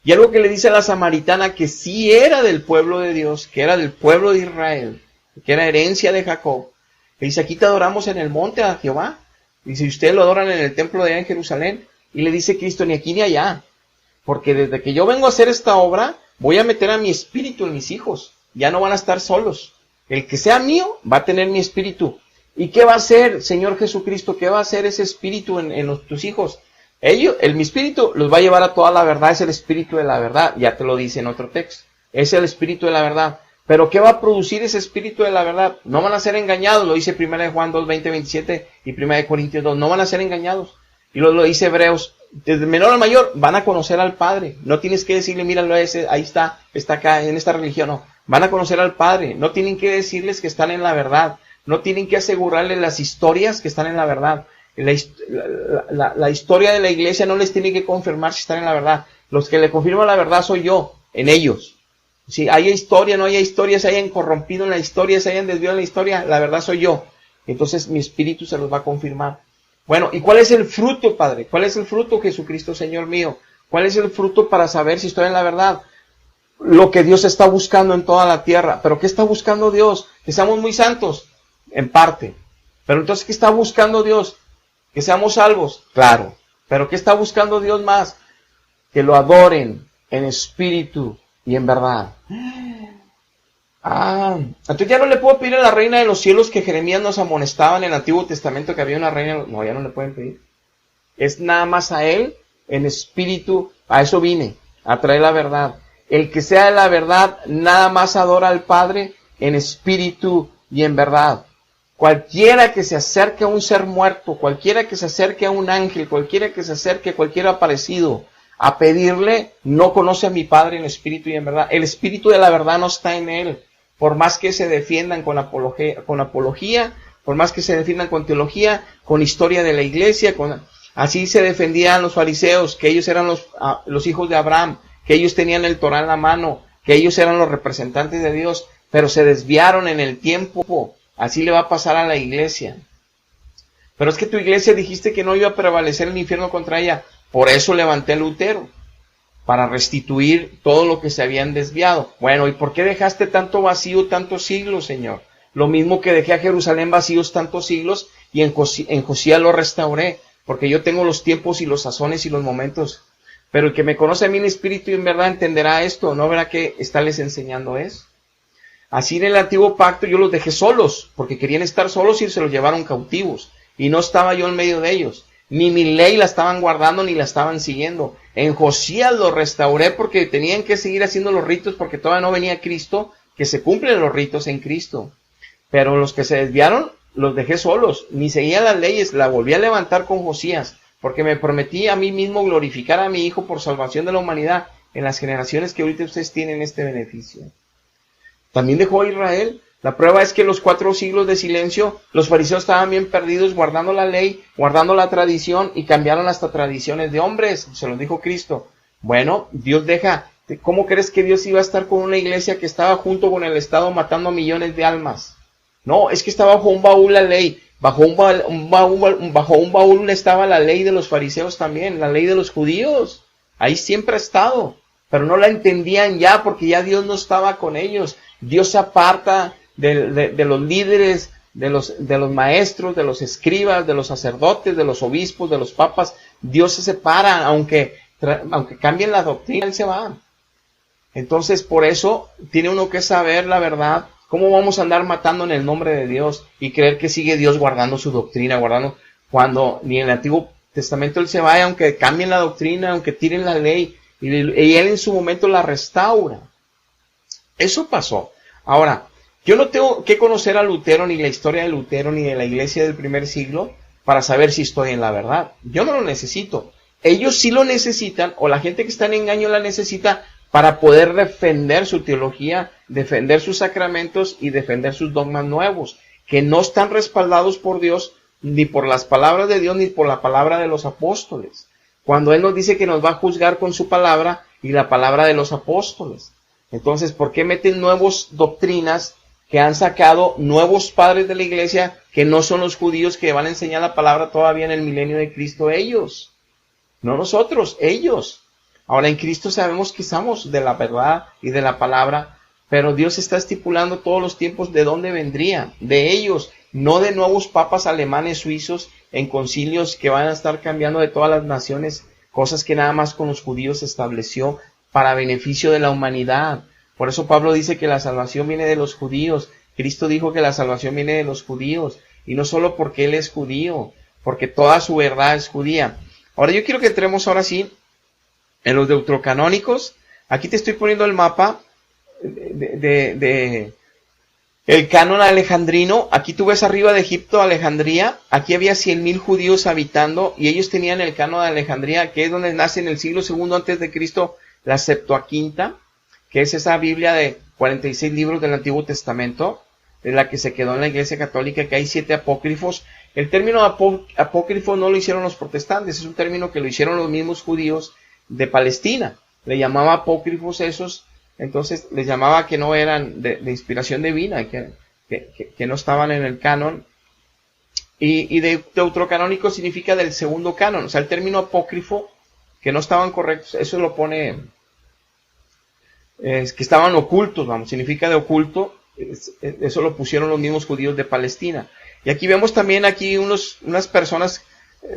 Y algo que le dice a la samaritana, que sí era del pueblo de Dios, que era del pueblo de Israel, que era herencia de Jacob. Le dice, aquí te adoramos en el monte a Jehová. Dice, ustedes lo adoran en el templo de allá en Jerusalén. Y le dice Cristo, ni aquí ni allá. Porque desde que yo vengo a hacer esta obra, voy a meter a mi espíritu en mis hijos. Ya no van a estar solos. El que sea mío va a tener mi espíritu. ¿Y qué va a hacer, Señor Jesucristo? ¿Qué va a hacer ese espíritu en tus hijos? Mi espíritu los va a llevar a toda la verdad, es el espíritu de la verdad, ya te lo dice en otro texto, es el espíritu de la verdad. Pero ¿qué va a producir ese espíritu de la verdad? No van a ser engañados, lo dice 1 Juan 2, 20, 27 y 1 Corintios 2, no van a ser engañados. Y lo dice Hebreos, desde menor al mayor van a conocer al Padre, no tienes que decirle, míralo ese, ahí está acá en esta religión, no, van a conocer al Padre, no tienen que decirles que están en la verdad, no tienen que asegurarles las historias que están en la verdad. La historia de la iglesia no les tiene que confirmar si están en la verdad. Los que le confirman la verdad soy yo, en ellos. Si haya historia, no haya historia, se hayan corrompido en la historia, se hayan desviado en la historia, la verdad soy yo. Entonces mi espíritu se los va a confirmar. Bueno, ¿y cuál es el fruto, Padre? ¿Cuál es el fruto, Jesucristo, Señor mío? ¿Cuál es el fruto para saber si estoy en la verdad? Lo que Dios está buscando en toda la tierra. ¿Pero qué está buscando Dios? Que seamos muy santos, en parte. Pero entonces, ¿qué está buscando Dios? Que seamos salvos, claro. Pero ¿qué está buscando Dios más? Que lo adoren en espíritu y en verdad. Entonces ya no le puedo pedir a la reina de los cielos que Jeremías nos amonestaba en el Antiguo Testamento que había una reina. No, ya no le pueden pedir. Es nada más a Él, en espíritu. A eso vine, a traer la verdad. El que sea de la verdad, nada más adora al Padre en espíritu y en verdad. Cualquiera que se acerque a un ser muerto, cualquiera que se acerque a un ángel, cualquiera que se acerque a cualquier aparecido a pedirle, no conoce a mi Padre en espíritu y en verdad. El espíritu de la verdad no está en él. Por más que se defiendan con apología, por más que se defiendan con teología, con historia de la iglesia, así se defendían los fariseos, que ellos eran los hijos de Abraham, que ellos tenían el Torá en la mano, que ellos eran los representantes de Dios, pero se desviaron en el tiempo. Así le va a pasar a la iglesia. Pero es que tu iglesia dijiste que no iba a prevalecer el infierno contra ella. Por eso levanté a Lutero, para restituir todo lo que se habían desviado. Bueno, ¿y por qué dejaste tanto vacío tantos siglos, Señor? Lo mismo que dejé a Jerusalén vacíos tantos siglos y en Josías lo restauré, porque yo tengo los tiempos y los sazones y los momentos. Pero el que me conoce a mí en espíritu y en verdad entenderá esto, no verá que estarles enseñando eso. Así en el antiguo pacto yo los dejé solos, porque querían estar solos y se los llevaron cautivos. Y no estaba yo en medio de ellos. Ni mi ley la estaban guardando ni la estaban siguiendo. En Josías los restauré porque tenían que seguir haciendo los ritos porque todavía no venía Cristo, que se cumplen los ritos en Cristo. Pero los que se desviaron los dejé solos, ni seguía las leyes, la volví a levantar con Josías, porque me prometí a mí mismo glorificar a mi Hijo por salvación de la humanidad en las generaciones que ahorita ustedes tienen este beneficio. También dejó a Israel. La prueba es que los 4 siglos de silencio, los fariseos estaban bien perdidos guardando la ley, guardando la tradición y cambiaron hasta tradiciones de hombres, se los dijo Cristo. Bueno, Dios deja, ¿cómo crees que Dios iba a estar con una iglesia que estaba junto con el Estado matando a millones de almas? No, es que estaba bajo un baúl la ley, bajo un baúl estaba la ley de los fariseos también, la ley de los judíos, ahí siempre ha estado, pero no la entendían ya porque ya Dios no estaba con ellos. Dios se aparta de los líderes, de los maestros, de los escribas, de los sacerdotes, de los obispos, de los papas. Dios se separa, aunque cambien la doctrina, Él se va. Entonces, por eso, tiene uno que saber la verdad. ¿Cómo vamos a andar matando en el nombre de Dios y creer que sigue Dios guardando su doctrina, cuando ni en el Antiguo Testamento Él se va, aunque cambien la doctrina, aunque tiren la ley, y Él en su momento la restaura? Eso pasó. Ahora, yo no tengo que conocer a Lutero, ni la historia de Lutero, ni de la iglesia del primer siglo, para saber si estoy en la verdad. Yo no lo necesito. Ellos sí lo necesitan, o la gente que está en engaño la necesita, para poder defender su teología, defender sus sacramentos y defender sus dogmas nuevos, que no están respaldados por Dios, ni por las palabras de Dios, ni por la palabra de los apóstoles. cuando Él nos dice que nos va a juzgar con su palabra y la palabra de los apóstoles? Entonces, ¿por qué meten nuevas doctrinas que han sacado nuevos padres de la iglesia que no son los judíos que van a enseñar la palabra todavía en el milenio de Cristo? Ellos, no nosotros, ellos. Ahora en Cristo sabemos que somos de la verdad y de la palabra, pero Dios está estipulando todos los tiempos de dónde vendría, de ellos, no de nuevos papas alemanes, suizos, en concilios que van a estar cambiando de todas las naciones, cosas que nada más con los judíos se estableció para beneficio de la humanidad. Por eso Pablo dice que la salvación viene de los judíos. Cristo dijo que la salvación viene de los judíos, y no solo porque Él es judío, porque toda su verdad es judía. Ahora yo quiero que entremos ahora sí en los deuterocanónicos. Aquí te estoy poniendo el mapa de el canon alejandrino. Aquí tú ves arriba de Egipto, Alejandría. Aquí había 100,000 judíos habitando y ellos tenían el canon de Alejandría, que es donde nace en el siglo II antes de Cristo la Septuaginta, que es esa Biblia de 46 libros del Antiguo Testamento, de la que se quedó en la Iglesia Católica, que hay 7 apócrifos. El término apócrifo no lo hicieron los protestantes, es un término que lo hicieron los mismos judíos de Palestina. Le llamaba apócrifos esos, entonces les llamaba que no eran de inspiración divina, que no estaban en el canon. Y deuterocanónico significa del segundo canon, o sea, el término apócrifo, que no estaban correctos, eso lo pone, que estaban ocultos, vamos, significa de oculto, eso lo pusieron los mismos judíos de Palestina. Y aquí vemos también unas personas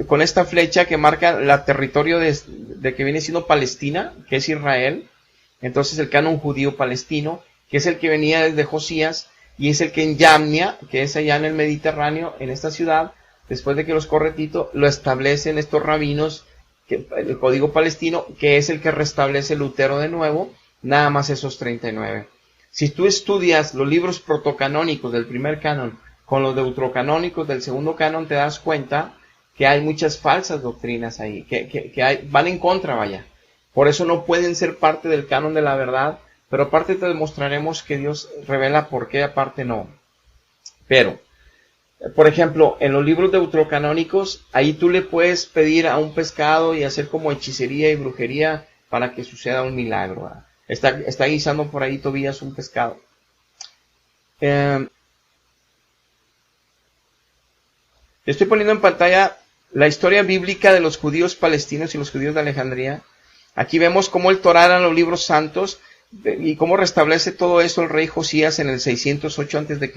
con esta flecha que marca el territorio de que viene siendo Palestina, que es Israel. Entonces el canon judío palestino, que es el que venía desde Josías, y es el que en Yamnia, que es allá en el Mediterráneo, en esta ciudad, después de que los corre Tito, lo establecen estos rabinos, el código palestino, que es el que restablece Lutero de nuevo, nada más esos 39. Si tú estudias los libros protocanónicos del primer canon con los deuterocanónicos del segundo canon, te das cuenta que hay muchas falsas doctrinas ahí, que van en contra, vaya. Por eso no pueden ser parte del canon de la verdad, pero aparte te demostraremos que Dios revela por qué, aparte no. Pero, por ejemplo, en los libros deuterocanónicos, ahí tú le puedes pedir a un pescado y hacer como hechicería y brujería para que suceda un milagro. Está guisando por ahí Tobías un pescado. Estoy poniendo en pantalla la historia bíblica de los judíos palestinos y los judíos de Alejandría. Aquí vemos cómo el Torá eran los libros santos y cómo restablece todo eso el rey Josías en el 608 a.C.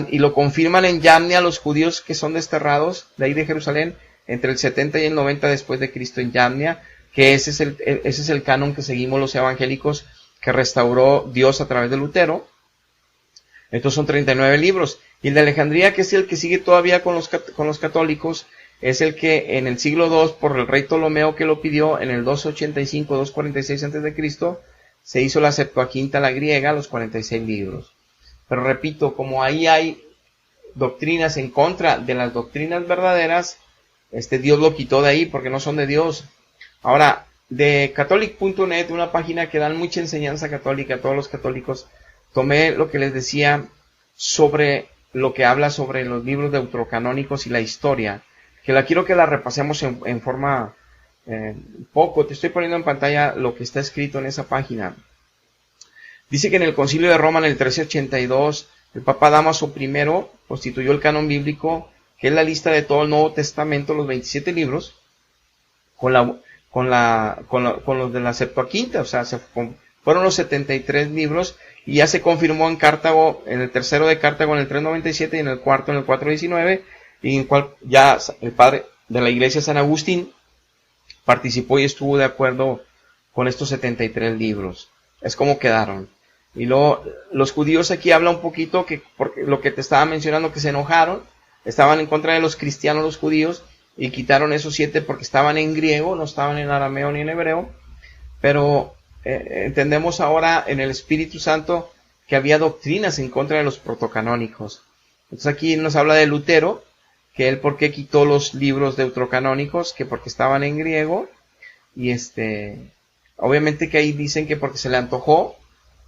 y lo confirman en Yamnia los judíos que son desterrados de ahí de Jerusalén entre el 70 y el 90 después de Cristo en Yamnia, que ese es el canon que seguimos los evangélicos que restauró Dios a través de Lutero. Estos son 39 libros. Y el de Alejandría, que es el que sigue todavía con los católicos, es el que en el siglo II, por el rey Ptolomeo que lo pidió, en el 285-246 a.C., se hizo la Septuaginta, la griega, los 46 libros. Pero repito, como ahí hay doctrinas en contra de las doctrinas verdaderas, Dios lo quitó de ahí porque no son de Dios. Ahora, de catholic.net, una página que dan mucha enseñanza católica a todos los católicos, tomé lo que les decía sobre lo que habla sobre los libros deuterocanónicos y la historia, que quiero que la repasemos en forma poco. Te estoy poniendo en pantalla lo que está escrito en esa página. Dice que en el Concilio de Roma, en el 1382, el Papa Dámaso I constituyó el canon bíblico, que es la lista de todo el Nuevo Testamento, los 27 libros, con los de la Septuaginta, o sea, fueron los 73 libros, y ya se confirmó en Cartago, en el tercero de Cartago en el 397 y en el cuarto en el 419, y en cual ya el padre de la iglesia San Agustín participó y estuvo de acuerdo con estos 73 libros. Es como quedaron. Y luego los judíos aquí hablan un poquito porque lo que te estaba mencionando, que se enojaron, estaban en contra de los cristianos los judíos y quitaron esos 7 porque estaban en griego, no estaban en arameo ni en hebreo, pero entendemos ahora en el Espíritu Santo que había doctrinas en contra de los protocanónicos. Entonces aquí nos habla de Lutero, que él por qué quitó los libros deuterocanónicos, que porque estaban en griego, y obviamente que ahí dicen que porque se le antojó,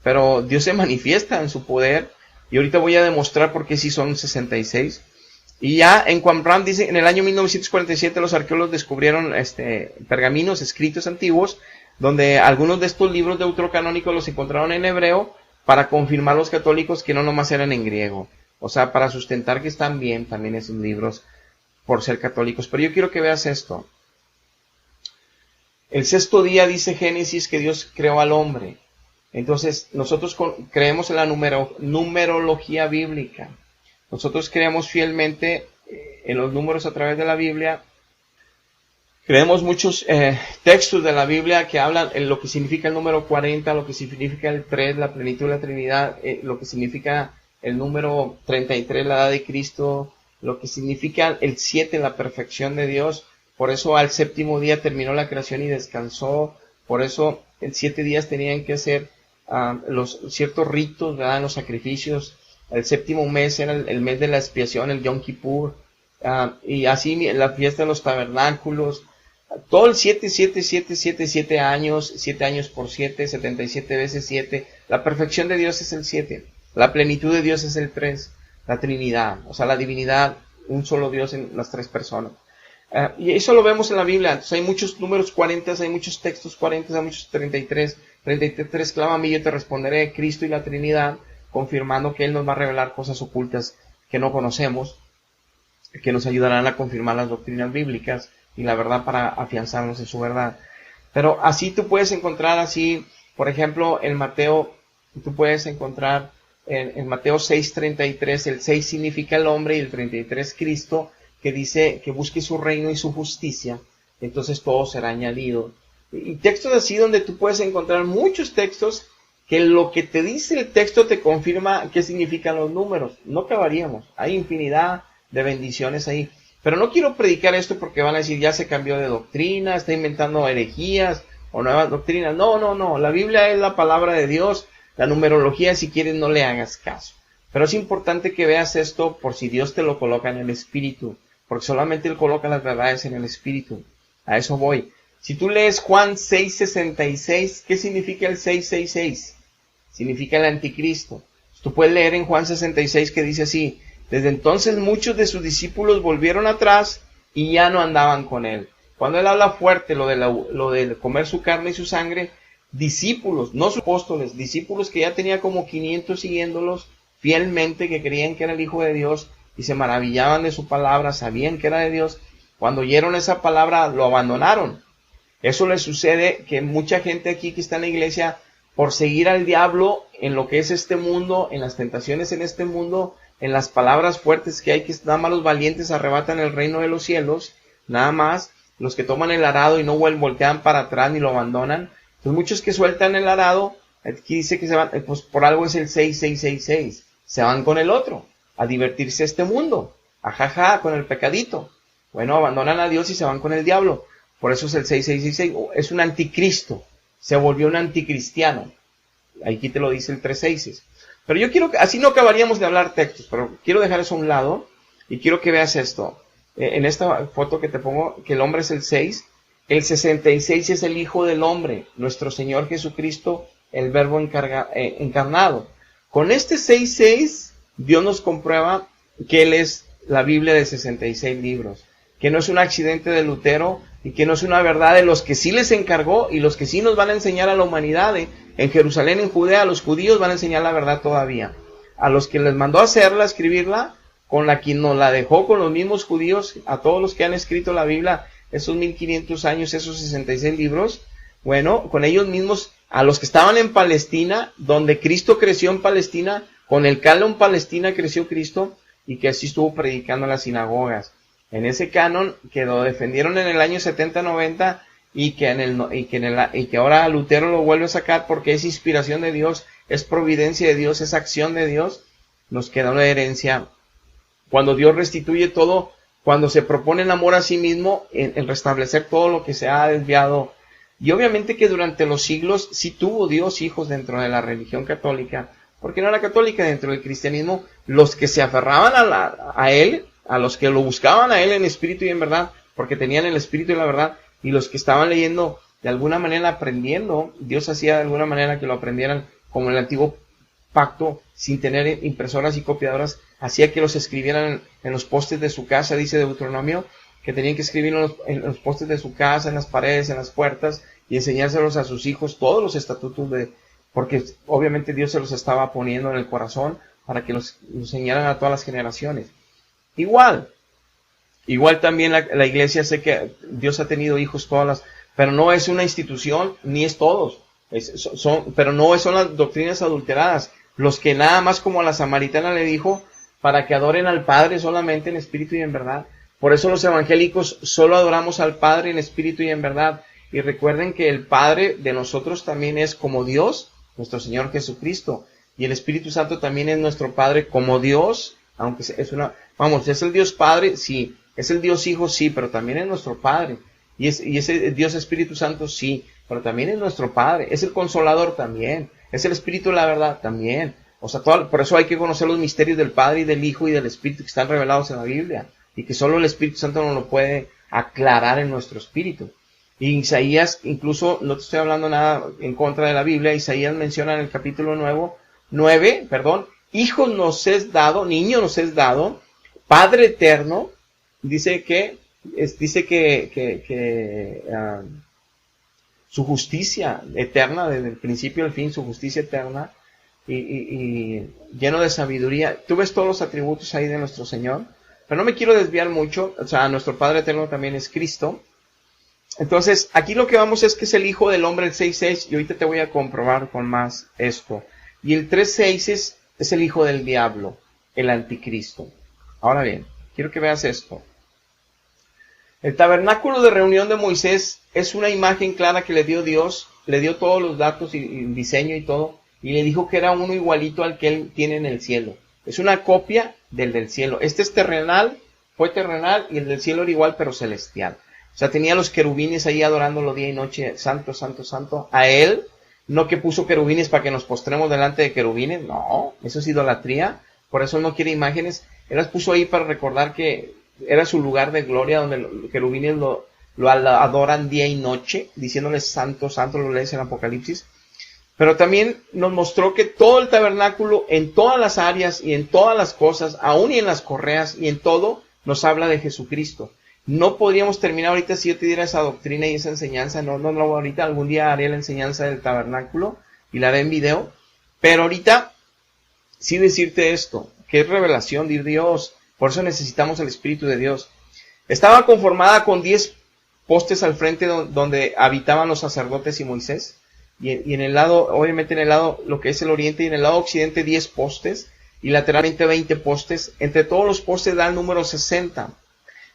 pero Dios se manifiesta en su poder, y ahorita voy a demostrar por qué sí son 66. Y ya en Qumran dice, en el año 1947 los arqueólogos descubrieron pergaminos escritos antiguos, donde algunos de estos libros deuterocanónicos los encontraron en hebreo para confirmar a los católicos que no nomás eran en griego. O sea, para sustentar que están bien también esos libros por ser católicos. Pero yo quiero que veas esto. El sexto día dice Génesis que Dios creó al hombre. Entonces, nosotros creemos en la numerología bíblica. Nosotros creemos fielmente en los números a través de la Biblia. Creemos muchos textos de la Biblia que hablan en lo que significa el número 40, lo que significa el 3, la plenitud de la Trinidad, lo que significa el número 33, la edad de Cristo, lo que significa el 7, la perfección de Dios. Por eso al séptimo día terminó la creación y descansó. Por eso en 7 días tenían que hacer los ciertos ritos, ¿verdad? Los sacrificios. El séptimo mes era el mes de la expiación, el Yom Kippur, y así la fiesta de los tabernáculos. Todo el 7 años, 7 años por 7, 77 veces 7. La perfección de Dios es el 7. La plenitud de Dios es el 3. La Trinidad, o sea, la divinidad, un solo Dios en las 3 personas. Y eso lo vemos en la Biblia. Entonces hay muchos números 40, hay muchos textos 40, hay muchos 33. 33, clama a mí, yo te responderé, Cristo y la Trinidad, confirmando que Él nos va a revelar cosas ocultas que no conocemos, que nos ayudarán a confirmar las doctrinas bíblicas y la verdad para afianzarnos en su verdad. Pero así tú puedes encontrar así, por ejemplo, en Mateo, tú puedes encontrar en Mateo 6:33, el 6 significa el hombre y el 33 Cristo, que dice que busque su reino y su justicia, entonces todo será añadido. Y textos así donde tú puedes encontrar muchos textos que lo que te dice el texto te confirma qué significan los números. No acabaríamos. Hay infinidad de bendiciones ahí. Pero no quiero predicar esto porque van a decir ya se cambió de doctrina, está inventando herejías o nuevas doctrinas. No. La Biblia es la palabra de Dios. La numerología, si quieres, no le hagas caso. Pero es importante que veas esto por si Dios te lo coloca en el Espíritu. Porque solamente Él coloca las verdades en el Espíritu. A eso voy. Si tú lees Juan 6:66, ¿qué significa el 666? Significa el anticristo. Tú puedes leer en Juan 66 que dice así: desde entonces muchos de sus discípulos volvieron atrás y ya no andaban con Él. Cuando Él habla fuerte lo de comer su carne y su sangre, discípulos, no sus apóstoles, discípulos que ya tenía como 500 siguiéndolos fielmente, que creían que era el Hijo de Dios y se maravillaban de su palabra, sabían que era de Dios. Cuando oyeron esa palabra lo abandonaron. Eso le sucede que mucha gente aquí que está en la iglesia, por seguir al diablo en lo que es este mundo, en las tentaciones en este mundo, en las palabras fuertes que hay, que nada más los valientes arrebatan el reino de los cielos, nada más los que toman el arado y no voltean para atrás ni lo abandonan. Entonces muchos que sueltan el arado, aquí dice que se van, pues por algo es el 6666, se van con el otro, a divertirse este mundo, ajaja, con el pecadito. Bueno, abandonan a Dios y se van con el diablo. Por eso es el 6666, es un anticristo, se volvió un anticristiano. Aquí te lo dice el 36. Pero yo quiero, así no acabaríamos de hablar textos, pero quiero dejar eso a un lado y quiero que veas esto. En esta foto que te pongo, que el hombre es el 6, el 66 es el Hijo del Hombre, nuestro Señor Jesucristo, el Verbo encarnado. Con este 66, Dios nos comprueba que Él es la Biblia de 66 libros, que no es un accidente de Lutero y que no es una verdad de los que sí les encargó y los que sí nos van a enseñar a la humanidad. En Jerusalén, en Judea, los judíos van a enseñar la verdad todavía. A los que les mandó hacerla, escribirla, con la quien nos la dejó, con los mismos judíos, a todos los que han escrito la Biblia, esos 1500 años, esos 66 libros, bueno, con ellos mismos, a los que estaban en Palestina, donde Cristo creció en Palestina, con el canon Palestina creció Cristo, y que así estuvo predicando en las sinagogas. En ese canon que lo defendieron en el año 70-90 y que ahora Lutero lo vuelve a sacar porque es inspiración de Dios, es providencia de Dios, es acción de Dios, nos queda una herencia. Cuando Dios restituye todo, cuando se propone el amor a sí mismo, en restablecer todo lo que se ha desviado. Y obviamente que durante los siglos sí tuvo Dios hijos dentro de la religión católica, porque no era católica, dentro del cristianismo, los que se aferraban a Él, a los que lo buscaban a Él en espíritu y en verdad, porque tenían el espíritu y la verdad, y los que estaban leyendo, de alguna manera aprendiendo, Dios hacía de alguna manera que lo aprendieran, como en el antiguo pacto, sin tener impresoras y copiadoras, hacía que los escribieran en los postes de su casa, dice Deuteronomio, que tenían que escribir en los postes de su casa, en las paredes, en las puertas, y enseñárselos a sus hijos, todos los estatutos porque obviamente Dios se los estaba poniendo en el corazón para que los enseñaran a todas las generaciones. Igual también la iglesia, sé que Dios ha tenido hijos pero no es una institución, ni es todos, pero no son las doctrinas adulteradas, los que nada más como a la samaritana le dijo, para que adoren al Padre solamente en espíritu y en verdad. Por eso los evangélicos solo adoramos al Padre en espíritu y en verdad. Y recuerden que el Padre de nosotros también es como Dios, nuestro Señor Jesucristo. Y el Espíritu Santo también es nuestro Padre como Dios, aunque es es el Dios Padre, sí. Es el Dios Hijo, sí, pero también es nuestro Padre. Y ese Dios Espíritu Santo, sí, pero también es nuestro Padre. Es el Consolador también. Es el Espíritu de la verdad también. O sea, por eso hay que conocer los misterios del Padre y del Hijo y del Espíritu que están revelados en la Biblia. Y que solo el Espíritu Santo nos lo puede aclarar en nuestro espíritu. Y Isaías, incluso, no te estoy hablando nada en contra de la Biblia, Isaías menciona en el capítulo 9, Hijo nos es dado, niño nos es dado, Padre eterno, dice que su justicia eterna, desde el principio al fin, su justicia eterna, y lleno de sabiduría. Tú ves todos los atributos ahí de nuestro Señor, pero no me quiero desviar mucho. O sea, nuestro Padre eterno también es Cristo. Entonces, aquí lo que vamos es que es el Hijo del Hombre, el 6:6, y ahorita te voy a comprobar con más esto. Y el 3:6 es el hijo del diablo, el anticristo. Ahora bien, quiero que veas esto. El tabernáculo de reunión de Moisés es una imagen clara que le dio Dios, le dio todos los datos y diseño y todo, y le dijo que era uno igualito al que él tiene en el cielo. Es una copia del cielo. Este es terrenal, fue terrenal, y el del cielo era igual, pero celestial. O sea, tenía los querubines ahí adorándolo día y noche, santo, santo, santo, a él. No que puso querubines para que nos postremos delante de querubines, no, eso es idolatría, por eso él no quiere imágenes. Él las puso ahí para recordar que era su lugar de gloria, donde los querubines lo adoran día y noche, diciéndole santo, santo, lo lees en Apocalipsis. Pero también nos mostró que todo el tabernáculo, en todas las áreas y en todas las cosas, aún y en las correas y en todo, nos habla de Jesucristo. No podríamos terminar ahorita si yo te diera esa doctrina y esa enseñanza, no, ahorita algún día haré la enseñanza del tabernáculo y la haré en video, pero ahorita sí decirte esto, que es revelación de Dios, por eso necesitamos el Espíritu de Dios. Estaba conformada con 10 postes al frente donde habitaban los sacerdotes y Moisés, y en el lado, obviamente en el lado, lo que es el oriente, y en el lado occidente 10 postes, y lateralmente 20 postes. Entre todos los postes da el número 60.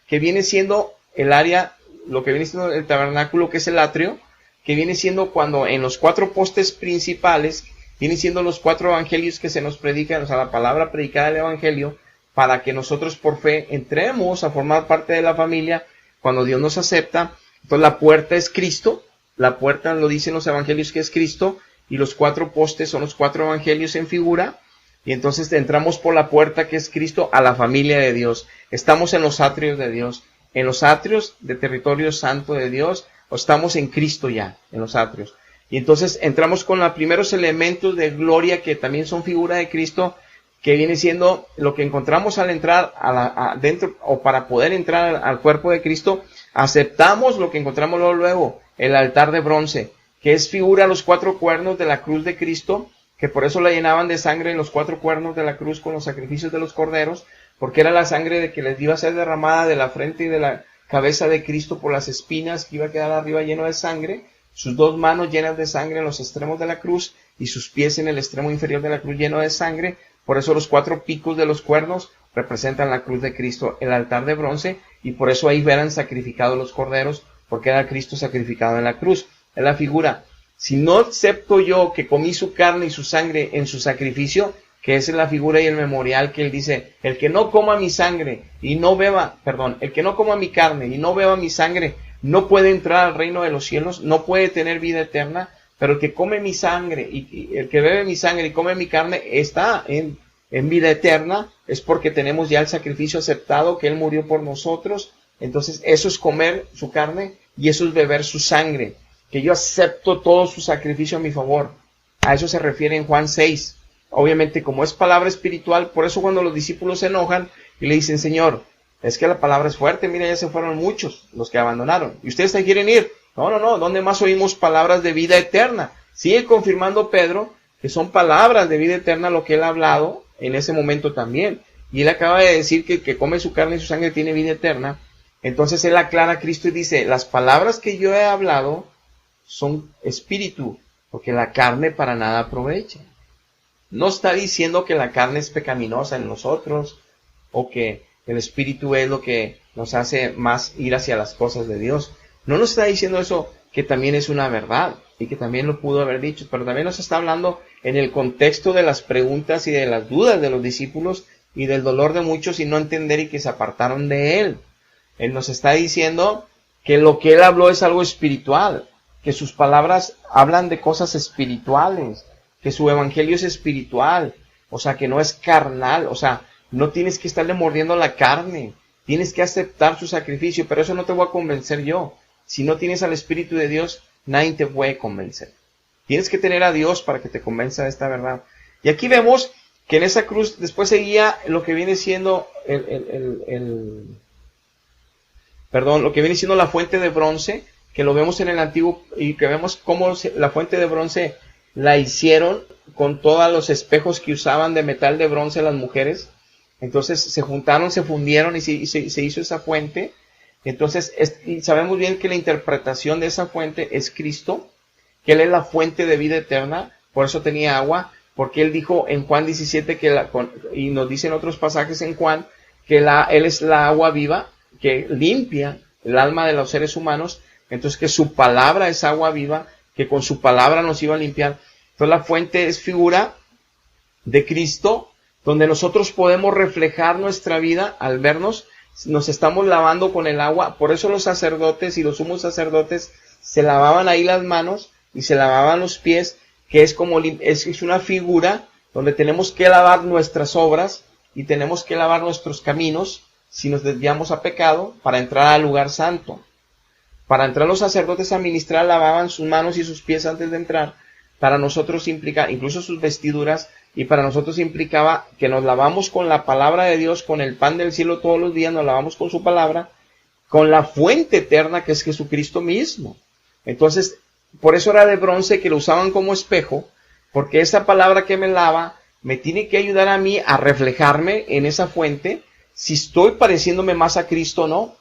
Que viene siendo el área, lo que viene siendo el tabernáculo, que es el atrio, que viene siendo cuando en los 4 postes principales, vienen siendo los 4 evangelios que se nos predican, o sea, la palabra predicada del evangelio, para que nosotros por fe entremos a formar parte de la familia, cuando Dios nos acepta. Entonces la puerta es Cristo, la puerta lo dicen los evangelios que es Cristo, y los 4 postes son los 4 evangelios en figura. Y entonces entramos por la puerta que es Cristo a la familia de Dios. Estamos en los atrios de Dios. En los atrios de territorio santo de Dios. O estamos en Cristo ya, en los atrios. Y entonces entramos con los primeros elementos de gloria que también son figura de Cristo. Que viene siendo lo que encontramos al entrar dentro, o para poder entrar al cuerpo de Cristo. Aceptamos lo que encontramos luego. El altar de bronce. Que es figura los 4 cuernos de la cruz de Cristo. Que por eso la llenaban de sangre en los 4 cuernos de la cruz con los sacrificios de los corderos, porque era la sangre de que les iba a ser derramada de la frente y de la cabeza de Cristo por las espinas, que iba a quedar arriba lleno de sangre, sus 2 manos llenas de sangre en los extremos de la cruz, y sus pies en el extremo inferior de la cruz lleno de sangre. Por eso los 4 picos de los cuernos representan la cruz de Cristo, el altar de bronce, y por eso ahí eran sacrificados los corderos, porque era Cristo sacrificado en la cruz. Es la figura. Si no acepto yo que comí su carne y su sangre en su sacrificio, que esa es la figura y el memorial que él dice, el que no coma mi sangre y no beba, el que no coma mi carne y no beba mi sangre, no puede entrar al reino de los cielos, no puede tener vida eterna, pero el que come mi sangre y el que bebe mi sangre y come mi carne está en vida eterna, es porque tenemos ya el sacrificio aceptado, que él murió por nosotros. Entonces eso es comer su carne y eso es beber su sangre. Que yo acepto todo su sacrificio a mi favor. A eso se refiere en Juan 6, obviamente como es palabra espiritual, por eso cuando los discípulos se enojan y le dicen, Señor, es que la palabra es fuerte, mira, ya se fueron muchos los que abandonaron, y ustedes se quieren ir. No, ¿dónde más oímos palabras de vida eterna? Sigue confirmando Pedro que son palabras de vida eterna lo que él ha hablado en ese momento también. Y él acaba de decir que el que come su carne y su sangre tiene vida eterna. Entonces él aclara a Cristo y dice, las palabras que yo he hablado son espíritu, porque la carne para nada aprovecha. No está diciendo que la carne es pecaminosa en nosotros, o que el espíritu es lo que nos hace más ir hacia las cosas de Dios. No nos está diciendo eso, que también es una verdad, y que también lo pudo haber dicho, pero también nos está hablando en el contexto de las preguntas y de las dudas de los discípulos, y del dolor de muchos y no entender y que se apartaron de él. Él nos está diciendo que lo que él habló es algo espiritual, que sus palabras hablan de cosas espirituales, que su evangelio es espiritual, o sea, que no es carnal, o sea, no tienes que estarle mordiendo la carne, tienes que aceptar su sacrificio, pero eso no te voy a convencer yo. Si no tienes al Espíritu de Dios, nadie te puede convencer. Tienes que tener a Dios para que te convenza de esta verdad. Y aquí vemos que en esa cruz después seguía lo que viene siendo lo que viene siendo la fuente de bronce, que lo vemos en el antiguo, y que vemos cómo la fuente de bronce la hicieron con todos los espejos que usaban de metal de bronce las mujeres. Entonces se juntaron, se fundieron y se hizo esa fuente. Entonces y sabemos bien que la interpretación de esa fuente es Cristo, que Él es la fuente de vida eterna, por eso tenía agua, porque Él dijo en Juan 17, y nos dicen otros pasajes en Juan, que Él es la agua viva, que limpia el alma de los seres humanos. Entonces que su palabra es agua viva, que con su palabra nos iba a limpiar. Entonces la fuente es figura de Cristo, donde nosotros podemos reflejar nuestra vida al vernos, nos estamos lavando con el agua. Por eso los sacerdotes y los sumos sacerdotes se lavaban ahí las manos y se lavaban los pies, que es una figura donde tenemos que lavar nuestras obras y tenemos que lavar nuestros caminos si nos desviamos a pecado para entrar al lugar santo. Para entrar los sacerdotes a ministrar lavaban sus manos y sus pies antes de entrar. Para nosotros implica, incluso sus vestiduras, y para nosotros implicaba que nos lavamos con la palabra de Dios, con el pan del cielo todos los días, nos lavamos con su palabra, con la fuente eterna que es Jesucristo mismo. Entonces, por eso era de bronce, que lo usaban como espejo, porque esa palabra que me lava me tiene que ayudar a mí a reflejarme en esa fuente, si estoy pareciéndome más a Cristo o no.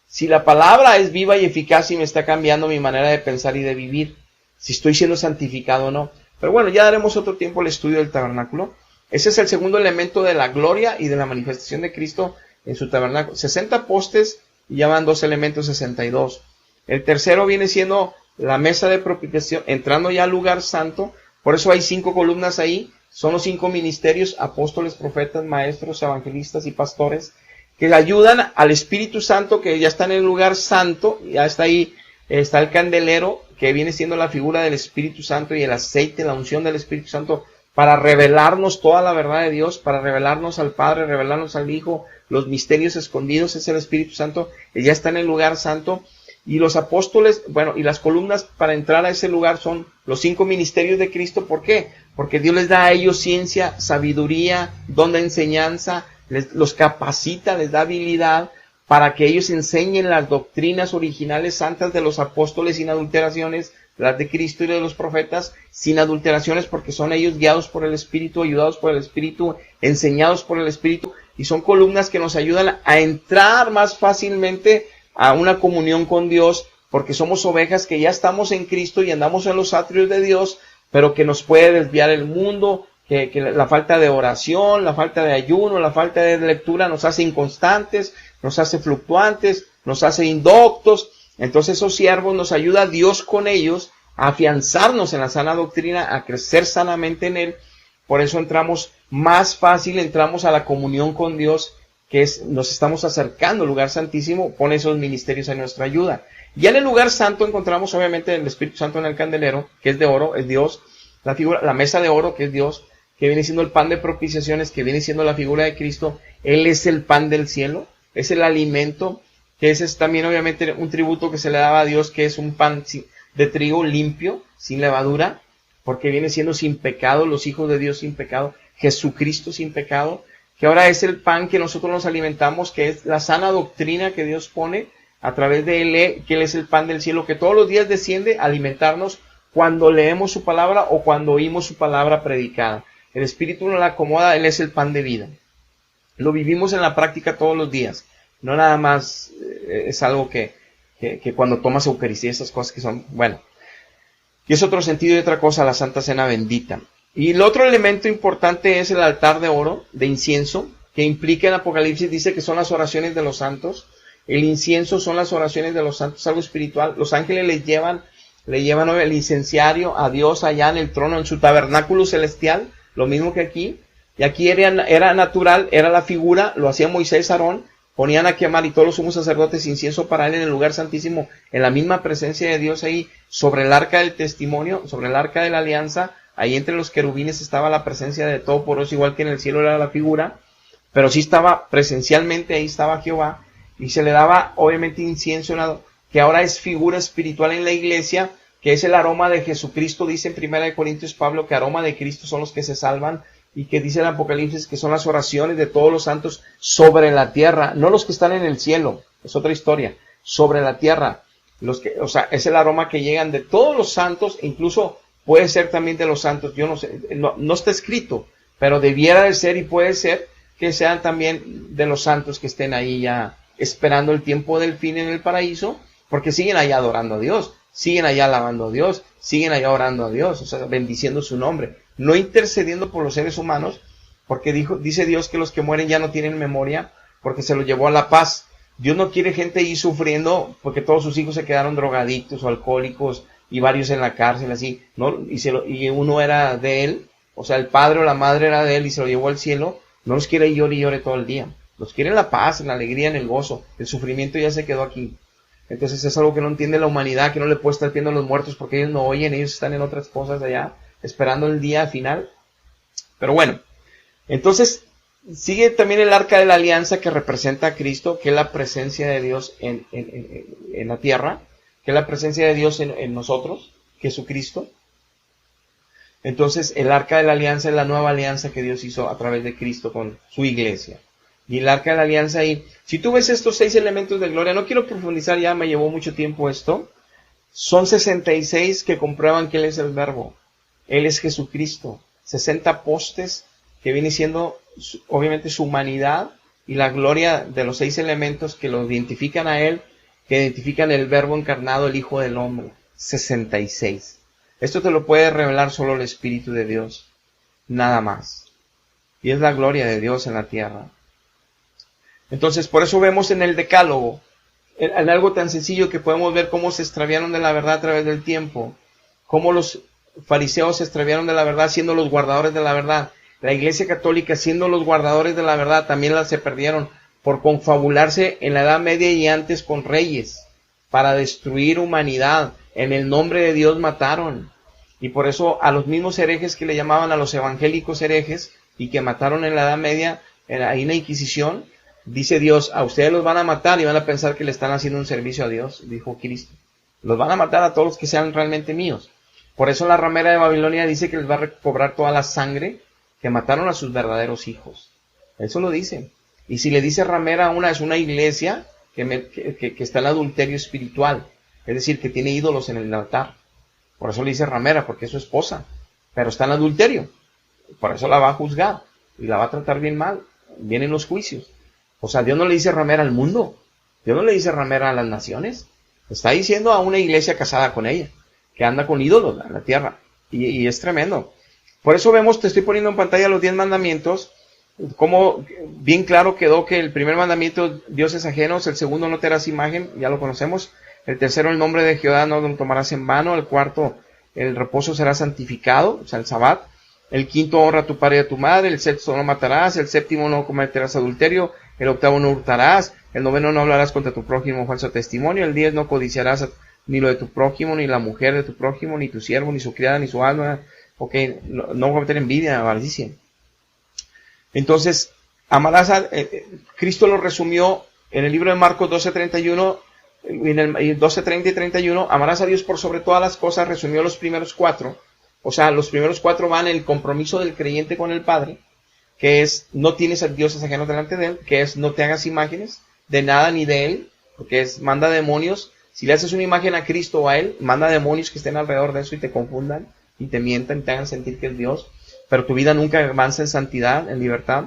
Si la palabra es viva y eficaz y me está cambiando mi manera de pensar y de vivir, si estoy siendo santificado o no. Pero bueno, ya daremos otro tiempo el estudio del tabernáculo. Ese es el segundo elemento de la gloria y de la manifestación de Cristo en su tabernáculo. 60 postes y ya van 2 elementos, 62. El tercero viene siendo la mesa de propiciación, entrando ya al lugar santo. Por eso hay 5 columnas ahí. Son los 5 ministerios: apóstoles, profetas, maestros, evangelistas y pastores, que ayudan al Espíritu Santo, que ya está en el lugar santo. Ya está ahí, está el candelero, que viene siendo la figura del Espíritu Santo, y el aceite, la unción del Espíritu Santo, para revelarnos toda la verdad de Dios, para revelarnos al Padre, revelarnos al Hijo, los misterios escondidos. Es el Espíritu Santo, que ya está en el lugar santo. Y los apóstoles, y las columnas para entrar a ese lugar son los 5 ministerios de Cristo. ¿Por qué? Porque Dios les da a ellos ciencia, sabiduría, don de enseñanza, los capacita, les da habilidad para que ellos enseñen las doctrinas originales santas de los apóstoles sin adulteraciones, las de Cristo y de los profetas sin adulteraciones, porque son ellos guiados por el Espíritu, ayudados por el Espíritu, enseñados por el Espíritu, y son columnas que nos ayudan a entrar más fácilmente a una comunión con Dios, porque somos ovejas que ya estamos en Cristo y andamos en los atrios de Dios, pero que nos puede desviar el mundo, que la falta de oración, la falta de ayuno, la falta de lectura nos hace inconstantes, nos hace fluctuantes, nos hace indoctos. Entonces esos siervos nos ayuda a Dios con ellos a afianzarnos en la sana doctrina, a crecer sanamente en Él. Por eso entramos más fácil, entramos a la comunión con Dios, nos estamos acercando al lugar santísimo, pone esos ministerios a nuestra ayuda. Ya en el lugar santo encontramos obviamente el Espíritu Santo en el candelero, que es de oro, es Dios, la mesa de oro, que es Dios, que viene siendo el pan de propiciaciones, que viene siendo la figura de Cristo. Él es el pan del cielo, es el alimento, que ese es también obviamente un tributo que se le daba a Dios, que es un pan de trigo limpio, sin levadura, porque viene siendo sin pecado, los hijos de Dios sin pecado. Jesucristo sin pecado, que ahora es el pan que nosotros nos alimentamos, que es la sana doctrina que Dios pone a través de Él, que Él es el pan del cielo, que todos los días desciende a alimentarnos cuando leemos su palabra o cuando oímos su palabra predicada. El Espíritu nos la acomoda, Él es el pan de vida. Lo vivimos en la práctica todos los días. No nada más es algo que cuando tomas Eucaristía, esas cosas que son, bueno. Y es otro sentido y otra cosa, la Santa Cena bendita. Y el otro elemento importante es el altar de oro, de incienso, que implica en Apocalipsis, dice que son las oraciones de los santos. El incienso son las oraciones de los santos, algo espiritual. Los ángeles le llevan el incenciario a Dios allá en el trono, en su tabernáculo celestial, lo mismo que aquí. Y aquí era natural, era la figura, lo hacía Moisés, Aarón, ponían a quemar y todos los sumos sacerdotes incienso para él en el lugar santísimo, en la misma presencia de Dios ahí, sobre el arca del testimonio, sobre el arca de la alianza, ahí entre los querubines estaba la presencia de Todopoderoso, igual que en el cielo era la figura, pero sí estaba presencialmente, ahí estaba Jehová, y se le daba obviamente incienso, que ahora es figura espiritual en la iglesia, que es el aroma de Jesucristo, dice en 1 Corintios Pablo, que aroma de Cristo son los que se salvan, y que dice el Apocalipsis que son las oraciones de todos los santos sobre la tierra, no los que están en el cielo, es otra historia, sobre la tierra, es el aroma que llegan de todos los santos, incluso puede ser también de los santos, yo no sé, no está escrito, pero debiera de ser y puede ser que sean también de los santos que estén ahí ya esperando el tiempo del fin en el paraíso, porque siguen allá adorando a Dios, siguen allá alabando a Dios, siguen allá orando a Dios, o sea, bendiciendo su nombre, no intercediendo por los seres humanos, porque dice Dios que los que mueren ya no tienen memoria, porque se los llevó a la paz. Dios no quiere gente ahí sufriendo, porque todos sus hijos se quedaron drogadictos o alcohólicos, y varios en la cárcel, así, ¿no? Y uno era de él, o sea, el padre o la madre era de él y se lo llevó al cielo. No los quiere llore y llore todo el día. Los quiere en la paz, en la alegría, en el gozo. El sufrimiento ya se quedó aquí. Entonces es algo que no entiende la humanidad, que no le puede estar pidiendo a los muertos porque ellos no oyen, ellos están en otras cosas allá, esperando el día final. Pero bueno, entonces sigue también el arca de la alianza que representa a Cristo, que es la presencia de Dios en la tierra, que es la presencia de Dios en nosotros, Jesucristo. Entonces el arca de la alianza es la nueva alianza que Dios hizo a través de Cristo con su iglesia. Y el arca de la alianza ahí, si tú ves estos 6 elementos de gloria, no quiero profundizar, ya me llevó mucho tiempo esto, son 66 que comprueban que Él es el Verbo, Él es Jesucristo, 60 postes que viene siendo obviamente su humanidad y la gloria de los 6 elementos que lo identifican a Él, que identifican el Verbo encarnado, el Hijo del Hombre, 66. Esto te lo puede revelar solo el Espíritu de Dios, nada más. Y es la gloria de Dios en la tierra. Entonces, por eso vemos en el Decálogo, en algo tan sencillo que podemos ver cómo se extraviaron de la verdad a través del tiempo, cómo los fariseos se extraviaron de la verdad siendo los guardadores de la verdad. La Iglesia Católica, siendo los guardadores de la verdad, también se perdieron por confabularse en la Edad Media y antes con reyes, para destruir humanidad. En el nombre de Dios mataron. Y por eso a los mismos herejes que le llamaban a los evangélicos herejes, y que mataron en la Edad Media, ahí en la Inquisición, dice Dios, a ustedes los van a matar y van a pensar que le están haciendo un servicio a Dios, dijo Cristo. Los van a matar a todos los que sean realmente míos. Por eso la ramera de Babilonia dice que les va a recobrar toda la sangre que mataron a sus verdaderos hijos. Eso lo dice. Y si le dice ramera es una iglesia que está en adulterio espiritual. Es decir, que tiene ídolos en el altar. Por eso le dice ramera, porque es su esposa. Pero está en adulterio. Por eso la va a juzgar. Y la va a tratar bien mal. Vienen los juicios. O sea, Dios no le dice ramera al mundo. Dios no le dice ramera a las naciones. Está diciendo a una iglesia casada con ella, que anda con ídolos en la tierra. Y es tremendo. Por eso vemos, te estoy poniendo en pantalla los 10 mandamientos, como bien claro quedó que el primer mandamiento, Dios es ajeno, el segundo, no te harás imagen, ya lo conocemos. El tercero, el nombre de Jehová no lo tomarás en vano. El cuarto, el reposo será santificado, o sea, el Sabbat. El quinto, honra a tu padre y a tu madre. El sexto, no matarás. El séptimo, no cometerás adulterio. El octavo, no hurtarás. El noveno, no hablarás contra tu prójimo falso testimonio. El 10, no codiciarás ni lo de tu prójimo, ni la mujer de tu prójimo, ni tu siervo, ni su criada, ni su alma. Ok, no cometer envidia, avaricia. Entonces, amarás a... Cristo lo resumió en el libro de Marcos 12:31, en el 12:30 y 31, amarás a Dios por sobre todas las cosas, resumió los primeros 4. O sea, los primeros 4 van en el compromiso del creyente con el Padre, que es no tienes a dioses ajenos delante de él, que es no te hagas imágenes de nada ni de él, porque es manda demonios. Si le haces una imagen a Cristo o a él, manda demonios que estén alrededor de eso y te confundan y te mientan y te hagan sentir que es Dios, pero tu vida nunca avanza en santidad, en libertad.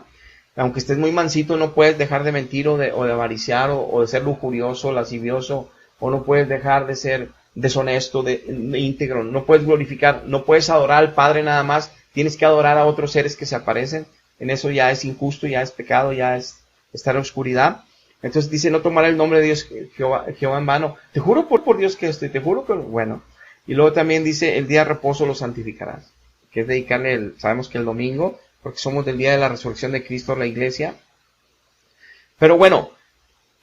Aunque estés muy mansito, no puedes dejar de mentir o de avariciar o de ser lujurioso, lascivioso, o no puedes dejar de ser deshonesto, de íntegro, no puedes glorificar, no puedes adorar al Padre nada más, tienes que adorar a otros seres que se aparecen. En eso ya es injusto, ya es pecado, ya es estar en oscuridad. Entonces dice, no tomar el nombre de Dios Jehová en vano. Te juro por Dios que esto, y te juro que, bueno. Y luego también dice, el día de reposo lo santificarás, que es dedicarle, sabemos que el domingo, porque somos del día de la resurrección de Cristo, la iglesia. Pero bueno,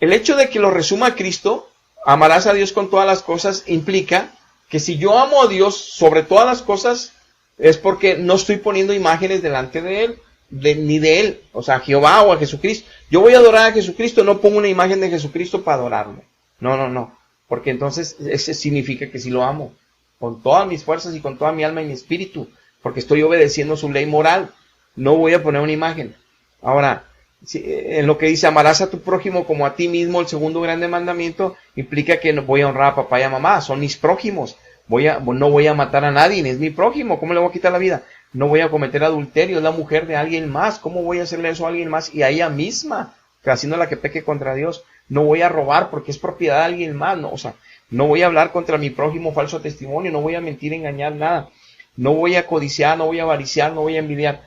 el hecho de que lo resuma a Cristo, amarás a Dios con todas las cosas, implica que si yo amo a Dios sobre todas las cosas, es porque no estoy poniendo imágenes delante de Él, ni de Él, o sea, a Jehová o a Jesucristo. Yo voy a adorar a Jesucristo, no pongo una imagen de Jesucristo para adorarlo. No, porque entonces eso significa que sí lo amo, con todas mis fuerzas y con toda mi alma y mi espíritu, porque estoy obedeciendo su ley moral. No voy a poner una imagen. Ahora, en lo que dice, amarás a tu prójimo como a ti mismo, el segundo grande mandamiento, implica que no voy a honrar a papá y a mamá, son mis prójimos. No voy a matar a nadie, ni es mi prójimo, ¿cómo le voy a quitar la vida? No voy a cometer adulterio, es la mujer de alguien más, ¿cómo voy a hacerle eso a alguien más? Y a ella misma, haciendo la que peque contra Dios. No voy a robar porque es propiedad de alguien más, no, o sea, no voy a hablar contra mi prójimo falso testimonio, no voy a mentir, engañar, nada. No voy a codiciar, no voy a avariciar, no voy a envidiar,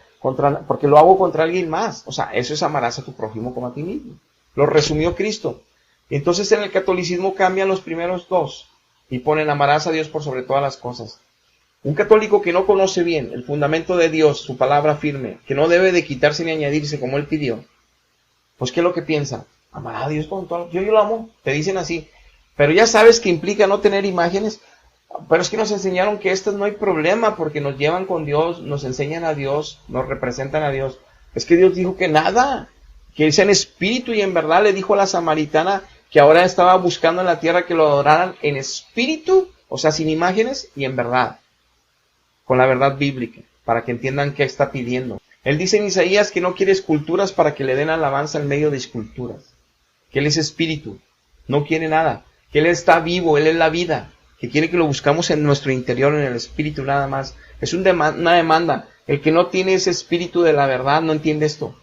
porque lo hago contra alguien más. O sea, eso es amarás a tu prójimo como a ti mismo. Lo resumió Cristo. Entonces en el catolicismo cambian los primeros dos y ponen amarás a Dios por sobre todas las cosas. Un católico que no conoce bien el fundamento de Dios, su palabra firme, que no debe de quitarse ni añadirse como él pidió, pues ¿qué es lo que piensa? Amará a Dios con todo. Yo lo amo, te dicen así. Pero ya sabes que implica no tener imágenes. Pero es que nos enseñaron que estas no hay problema porque nos llevan con Dios, nos enseñan a Dios, nos representan a Dios. Es que Dios dijo que nada, que es en espíritu y en verdad. Le dijo a la samaritana que ahora estaba buscando en la tierra que lo adoraran en espíritu, o sea, sin imágenes y en verdad, con la verdad bíblica, para que entiendan qué está pidiendo. Él dice en Isaías que no quiere esculturas para que le den alabanza en medio de esculturas, que Él es espíritu, no quiere nada, que Él está vivo, Él es la vida, que quiere que lo buscamos en nuestro interior, en el espíritu nada más. Es una demanda. El que no tiene ese espíritu de la verdad no entiende esto.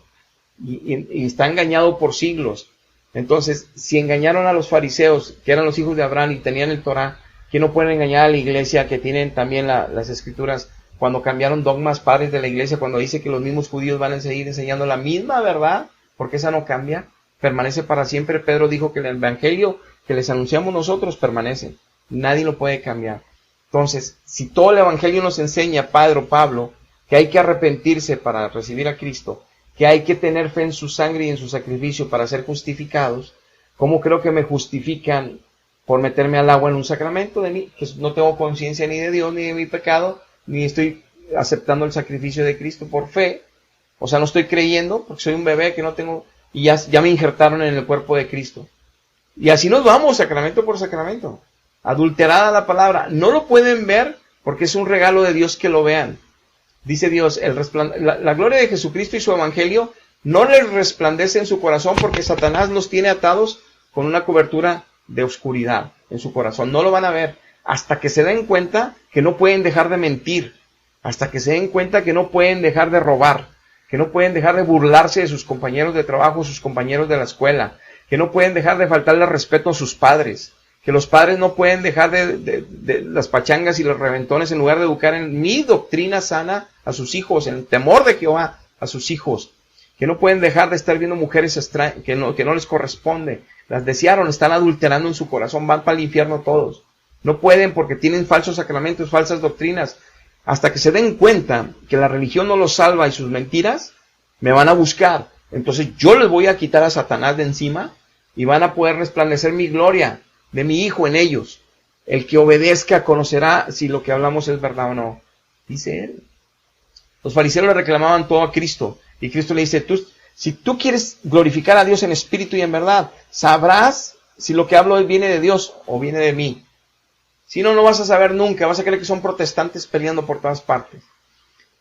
Y está engañado por siglos. Entonces, si engañaron a los fariseos, que eran los hijos de Abraham y tenían el Torah, ¿que no pueden engañar a la iglesia, que tienen también las escrituras, cuando cambiaron dogmas padres de la iglesia, cuando dice que los mismos judíos van a seguir enseñando la misma verdad, porque esa no cambia, permanece para siempre? Pedro dijo que el evangelio que les anunciamos nosotros permanece. Nadie lo puede cambiar. Entonces, si todo el evangelio nos enseña, Pablo, que hay que arrepentirse para recibir a Cristo, que hay que tener fe en su sangre y en su sacrificio para ser justificados, ¿cómo creo que me justifican por meterme al agua en un sacramento de mí? Que no tengo conciencia ni de Dios ni de mi pecado, ni estoy aceptando el sacrificio de Cristo por fe. O sea, no estoy creyendo porque soy un bebé que no tengo, y ya me injertaron en el cuerpo de Cristo. Y así nos vamos, sacramento por sacramento. Adulterada la palabra. No lo pueden ver porque es un regalo de Dios que lo vean. Dice Dios, la gloria de Jesucristo y su evangelio no les resplandece en su corazón porque Satanás los tiene atados con una cobertura de oscuridad en su corazón. No lo van a ver hasta que se den cuenta que no pueden dejar de mentir, hasta que se den cuenta que no pueden dejar de robar, que no pueden dejar de burlarse de sus compañeros de trabajo, sus compañeros de la escuela, que no pueden dejar de faltarle respeto a sus padres, que los padres no pueden dejar de las pachangas y los reventones en lugar de educar en mi doctrina sana a sus hijos, en el temor de Jehová a sus hijos, que no pueden dejar de estar viendo mujeres extrañas, que no les corresponde, las desearon, están adulterando en su corazón, van para el infierno todos. No pueden porque tienen falsos sacramentos, falsas doctrinas. Hasta que se den cuenta que la religión no los salva y sus mentiras, me van a buscar. Entonces yo les voy a quitar a Satanás de encima y van a poder resplandecer mi gloria de mi Hijo en ellos. El que obedezca conocerá si lo que hablamos es verdad o no, dice él. Los fariseos le reclamaban todo a Cristo y Cristo le dice, si tú quieres glorificar a Dios en espíritu y en verdad, sabrás si lo que hablo viene de Dios o viene de mí. Si no, no vas a saber nunca, vas a creer que son protestantes peleando por todas partes.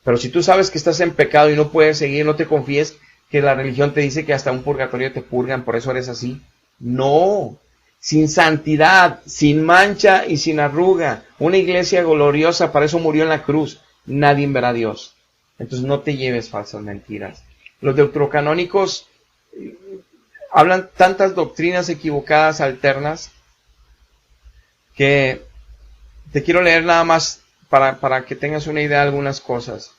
Pero si tú sabes que estás en pecado y no puedes seguir, no te confíes que la religión te dice que hasta un purgatorio te purgan, por eso eres así. No, sin santidad, sin mancha y sin arruga, una iglesia gloriosa, para eso murió en la cruz, nadie verá a Dios. Entonces no te lleves falsas mentiras. Los deuterocanónicos hablan tantas doctrinas equivocadas, alternas, que te quiero leer nada más para que tengas una idea de algunas cosas.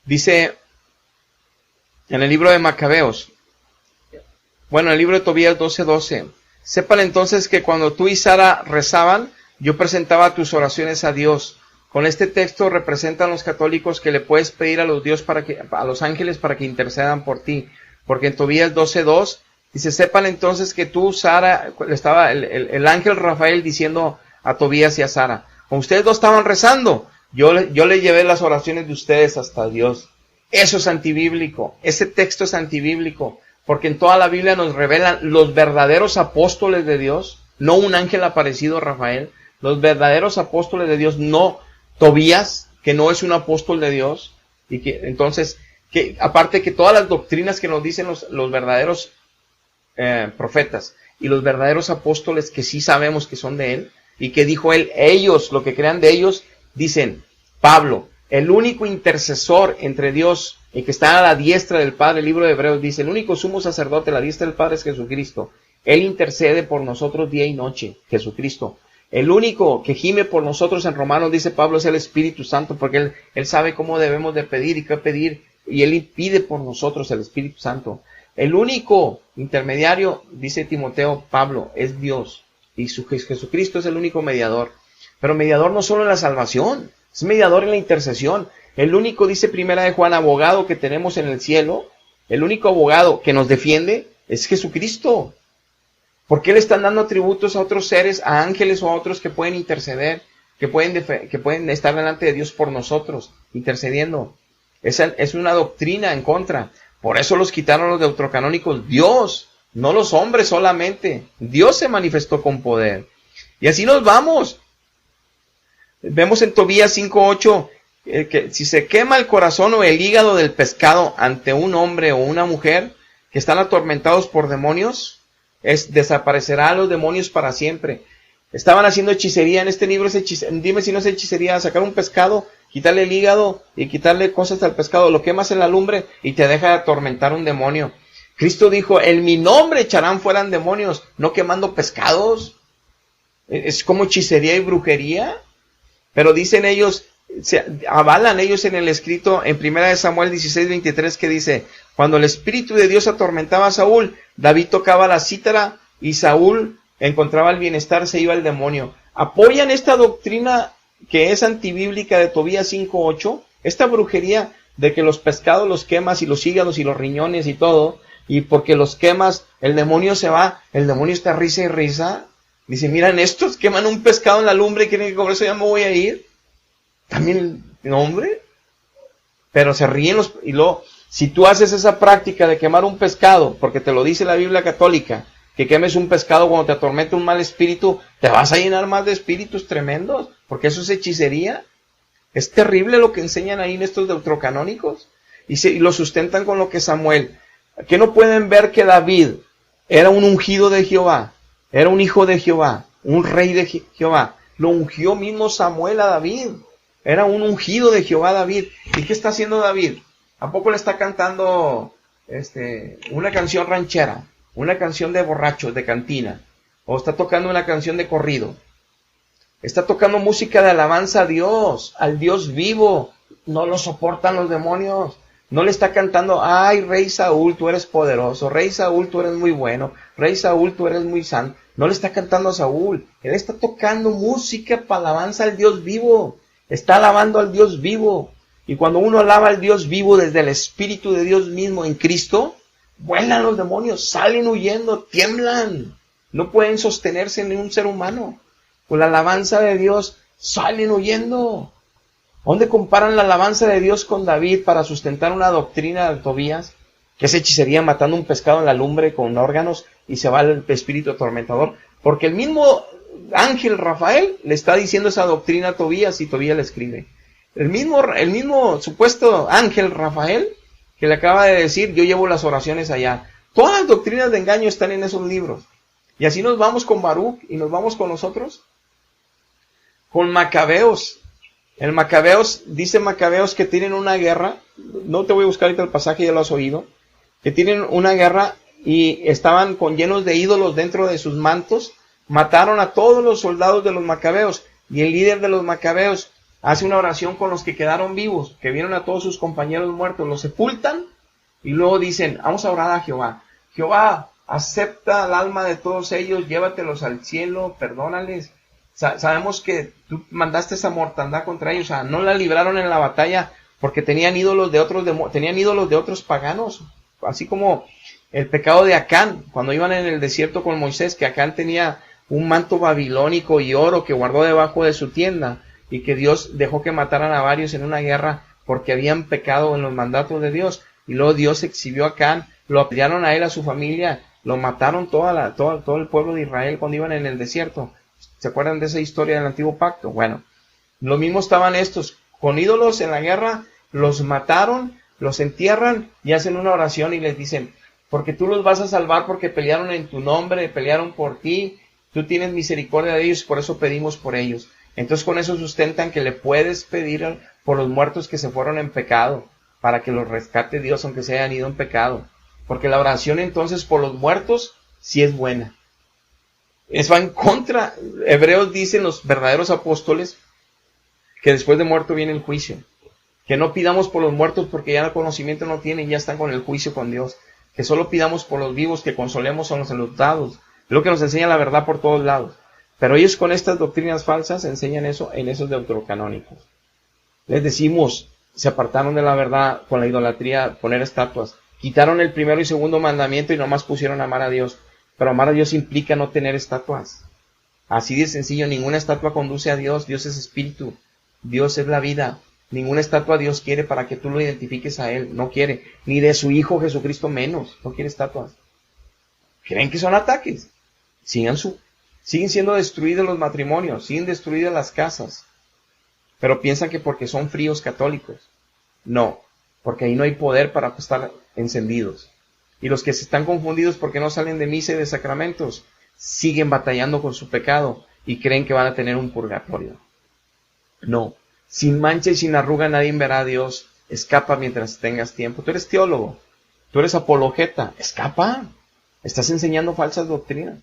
Dice en el libro de Macabeos, bueno, en el libro de Tobías 12:12, sepan entonces que cuando tú y Sara rezaban, yo presentaba tus oraciones a Dios. Con este texto representan los católicos que le puedes pedir a los ángeles para que intercedan por ti. Porque en Tobías 12:2 dice, sepan entonces que tú, Sara, estaba el ángel Rafael diciendo a Tobías y a Sara, como ustedes dos estaban rezando, yo le llevé las oraciones de ustedes hasta Dios. Eso es antibíblico. Ese texto es antibíblico. Porque en toda la Biblia nos revelan los verdaderos apóstoles de Dios, no un ángel aparecido Rafael, los verdaderos apóstoles de Dios, no Tobías, que no es un apóstol de Dios, y que entonces, que aparte que todas las doctrinas que nos dicen los verdaderos profetas y los verdaderos apóstoles que sí sabemos que son de él, y que dijo él, ellos, lo que crean de ellos, dicen, Pablo, el único intercesor entre Dios y que está a la diestra del Padre, el libro de Hebreos dice, el único sumo sacerdote a la diestra del Padre es Jesucristo. Él intercede por nosotros día y noche, Jesucristo. El único que gime por nosotros en Romanos, dice Pablo, es el Espíritu Santo, porque él sabe cómo debemos de pedir y qué pedir, y él pide por nosotros el Espíritu Santo. El único intermediario, dice Timoteo, Pablo, es Dios, y Jesucristo es el único mediador. Pero mediador no solo en la salvación, es mediador en la intercesión. El único, dice Primera de Juan, abogado que tenemos en el cielo, el único abogado que nos defiende es Jesucristo. ¿Por qué le están dando atributos a otros seres, a ángeles o a otros que pueden interceder, que pueden estar delante de Dios por nosotros, intercediendo? Esa es una doctrina en contra. Por eso los quitaron los deuterocanónicos. Dios, no los hombres solamente. Dios se manifestó con poder. Y así nos vamos. Vemos en Tobías 5:8 que si se quema el corazón o el hígado del pescado ante un hombre o una mujer que están atormentados por demonios, desaparecerá a los demonios para siempre. Estaban haciendo hechicería en este libro, dime si no es hechicería, sacar un pescado, quitarle el hígado y quitarle cosas al pescado, lo quemas en la lumbre y te deja de atormentar un demonio. Cristo dijo, en mi nombre echarán fuera demonios, no quemando pescados. Es como hechicería y brujería. Pero dicen ellos, avalan ellos en el escrito en 1 Samuel 16:23 que dice, cuando el Espíritu de Dios atormentaba a Saúl, David tocaba la cítara y Saúl encontraba el bienestar, se iba el demonio. ¿Apoyan esta doctrina que es antibíblica de Tobías 5:8? Esta brujería de que los pescados los quemas y los hígados y los riñones y todo, y porque los quemas el demonio se va, el demonio está risa y risa. Dice, miran estos, queman un pescado en la lumbre y quieren que con eso ya me voy a ir. También, no, hombre. Pero se ríen y luego, si tú haces esa práctica de quemar un pescado, porque te lo dice la Biblia católica, que quemes un pescado cuando te atormenta un mal espíritu, te vas a llenar más de espíritus tremendos, porque eso es hechicería. Es terrible lo que enseñan ahí en estos deuterocanónicos. Y lo sustentan con lo que Samuel. ¿Que no pueden ver que David era un ungido de Jehová? Era un hijo de Jehová, un rey de Jehová. Lo ungió mismo Samuel a David. Era un ungido de Jehová David. ¿Y qué está haciendo David? ¿A poco le está cantando una canción ranchera? Una canción de borrachos, de cantina. O está tocando una canción de corrido. Está tocando música de alabanza a Dios, al Dios vivo. No lo soportan los demonios. No le está cantando, ay, rey Saúl, tú eres poderoso. Rey Saúl, tú eres muy bueno. Rey Saúl, tú eres muy santo. No le está cantando a Saúl. Él está tocando música para alabanza al Dios vivo. Está alabando al Dios vivo. Y cuando uno alaba al Dios vivo desde el Espíritu de Dios mismo en Cristo, vuelan los demonios, salen huyendo, tiemblan. No pueden sostenerse en un ser humano. Con la alabanza de Dios, salen huyendo. ¿Dónde comparan la alabanza de Dios con David para sustentar una doctrina de Tobías? ¿Qué es hechicería? Matando un pescado en la lumbre con órganos y se va el espíritu atormentador. Porque el mismo ángel Rafael le está diciendo esa doctrina a Tobías y Tobías le escribe. El mismo supuesto ángel Rafael que le acaba de decir, yo llevo las oraciones allá. Todas las doctrinas de engaño están en esos libros. Y así nos vamos con Baruch y nos vamos con nosotros. Con Macabeos. El Macabeos, dice Macabeos que tienen una guerra. No te voy a buscar ahorita el pasaje, ya lo has oído. Que tienen una guerra y estaban llenos de ídolos dentro de sus mantos. Mataron a todos los soldados de los Macabeos. Y el líder de los Macabeos hace una oración con los que quedaron vivos, que vieron a todos sus compañeros muertos, los sepultan y luego dicen, vamos a orar a Jehová. Jehová, acepta el alma de todos ellos, llévatelos al cielo, perdónales. Sabemos que tú mandaste esa mortandad contra ellos, o sea, no la libraron en la batalla porque tenían ídolos de otros paganos, así como el pecado de Acán, cuando iban en el desierto con Moisés, que Acán tenía un manto babilónico y oro que guardó debajo de su tienda, y que Dios dejó que mataran a varios en una guerra porque habían pecado en los mandatos de Dios. Y luego Dios exhibió a Acán, lo apedrearon a él, a su familia, lo mataron todo el pueblo de Israel cuando iban en el desierto. ¿Se acuerdan de esa historia del antiguo pacto? Bueno, lo mismo estaban estos, con ídolos en la guerra, los mataron, los entierran y hacen una oración y les dicen, porque tú los vas a salvar porque pelearon en tu nombre, pelearon por ti, tú tienes misericordia de ellos, por eso pedimos por ellos. Entonces con eso sustentan que le puedes pedir por los muertos que se fueron en pecado, para que los rescate Dios aunque se hayan ido en pecado. Porque la oración entonces por los muertos sí es buena. Eso va en contra. Hebreos dicen los verdaderos apóstoles que después de muerto viene el juicio. Que no pidamos por los muertos porque ya el conocimiento no tienen, ya están con el juicio con Dios. Que solo pidamos por los vivos, que consolemos a los enlutados. Es lo que nos enseña la verdad por todos lados. Pero ellos con estas doctrinas falsas enseñan eso en esos deuterocanónicos. Les decimos, se apartaron de la verdad con la idolatría, poner estatuas. Quitaron el primero y segundo mandamiento y nomás pusieron amar a Dios. Pero amar a Dios implica no tener estatuas. Así de sencillo, ninguna estatua conduce a Dios. Dios es espíritu. Dios es la vida. Ninguna estatua Dios quiere para que tú lo identifiques a Él. No quiere. Ni de su Hijo Jesucristo menos. No quiere estatuas. ¿Creen que son ataques? Siguen siendo destruidos los matrimonios, siguen destruidas las casas. Pero piensan que porque son fríos católicos. No, porque ahí no hay poder para estar encendidos. Y los que se están confundidos porque no salen de misa y de sacramentos, siguen batallando con su pecado y creen que van a tener un purgatorio. No, sin mancha y sin arruga nadie verá a Dios. Escapa mientras tengas tiempo. Tú eres teólogo, tú eres apologeta, escapa. Estás enseñando falsas doctrinas.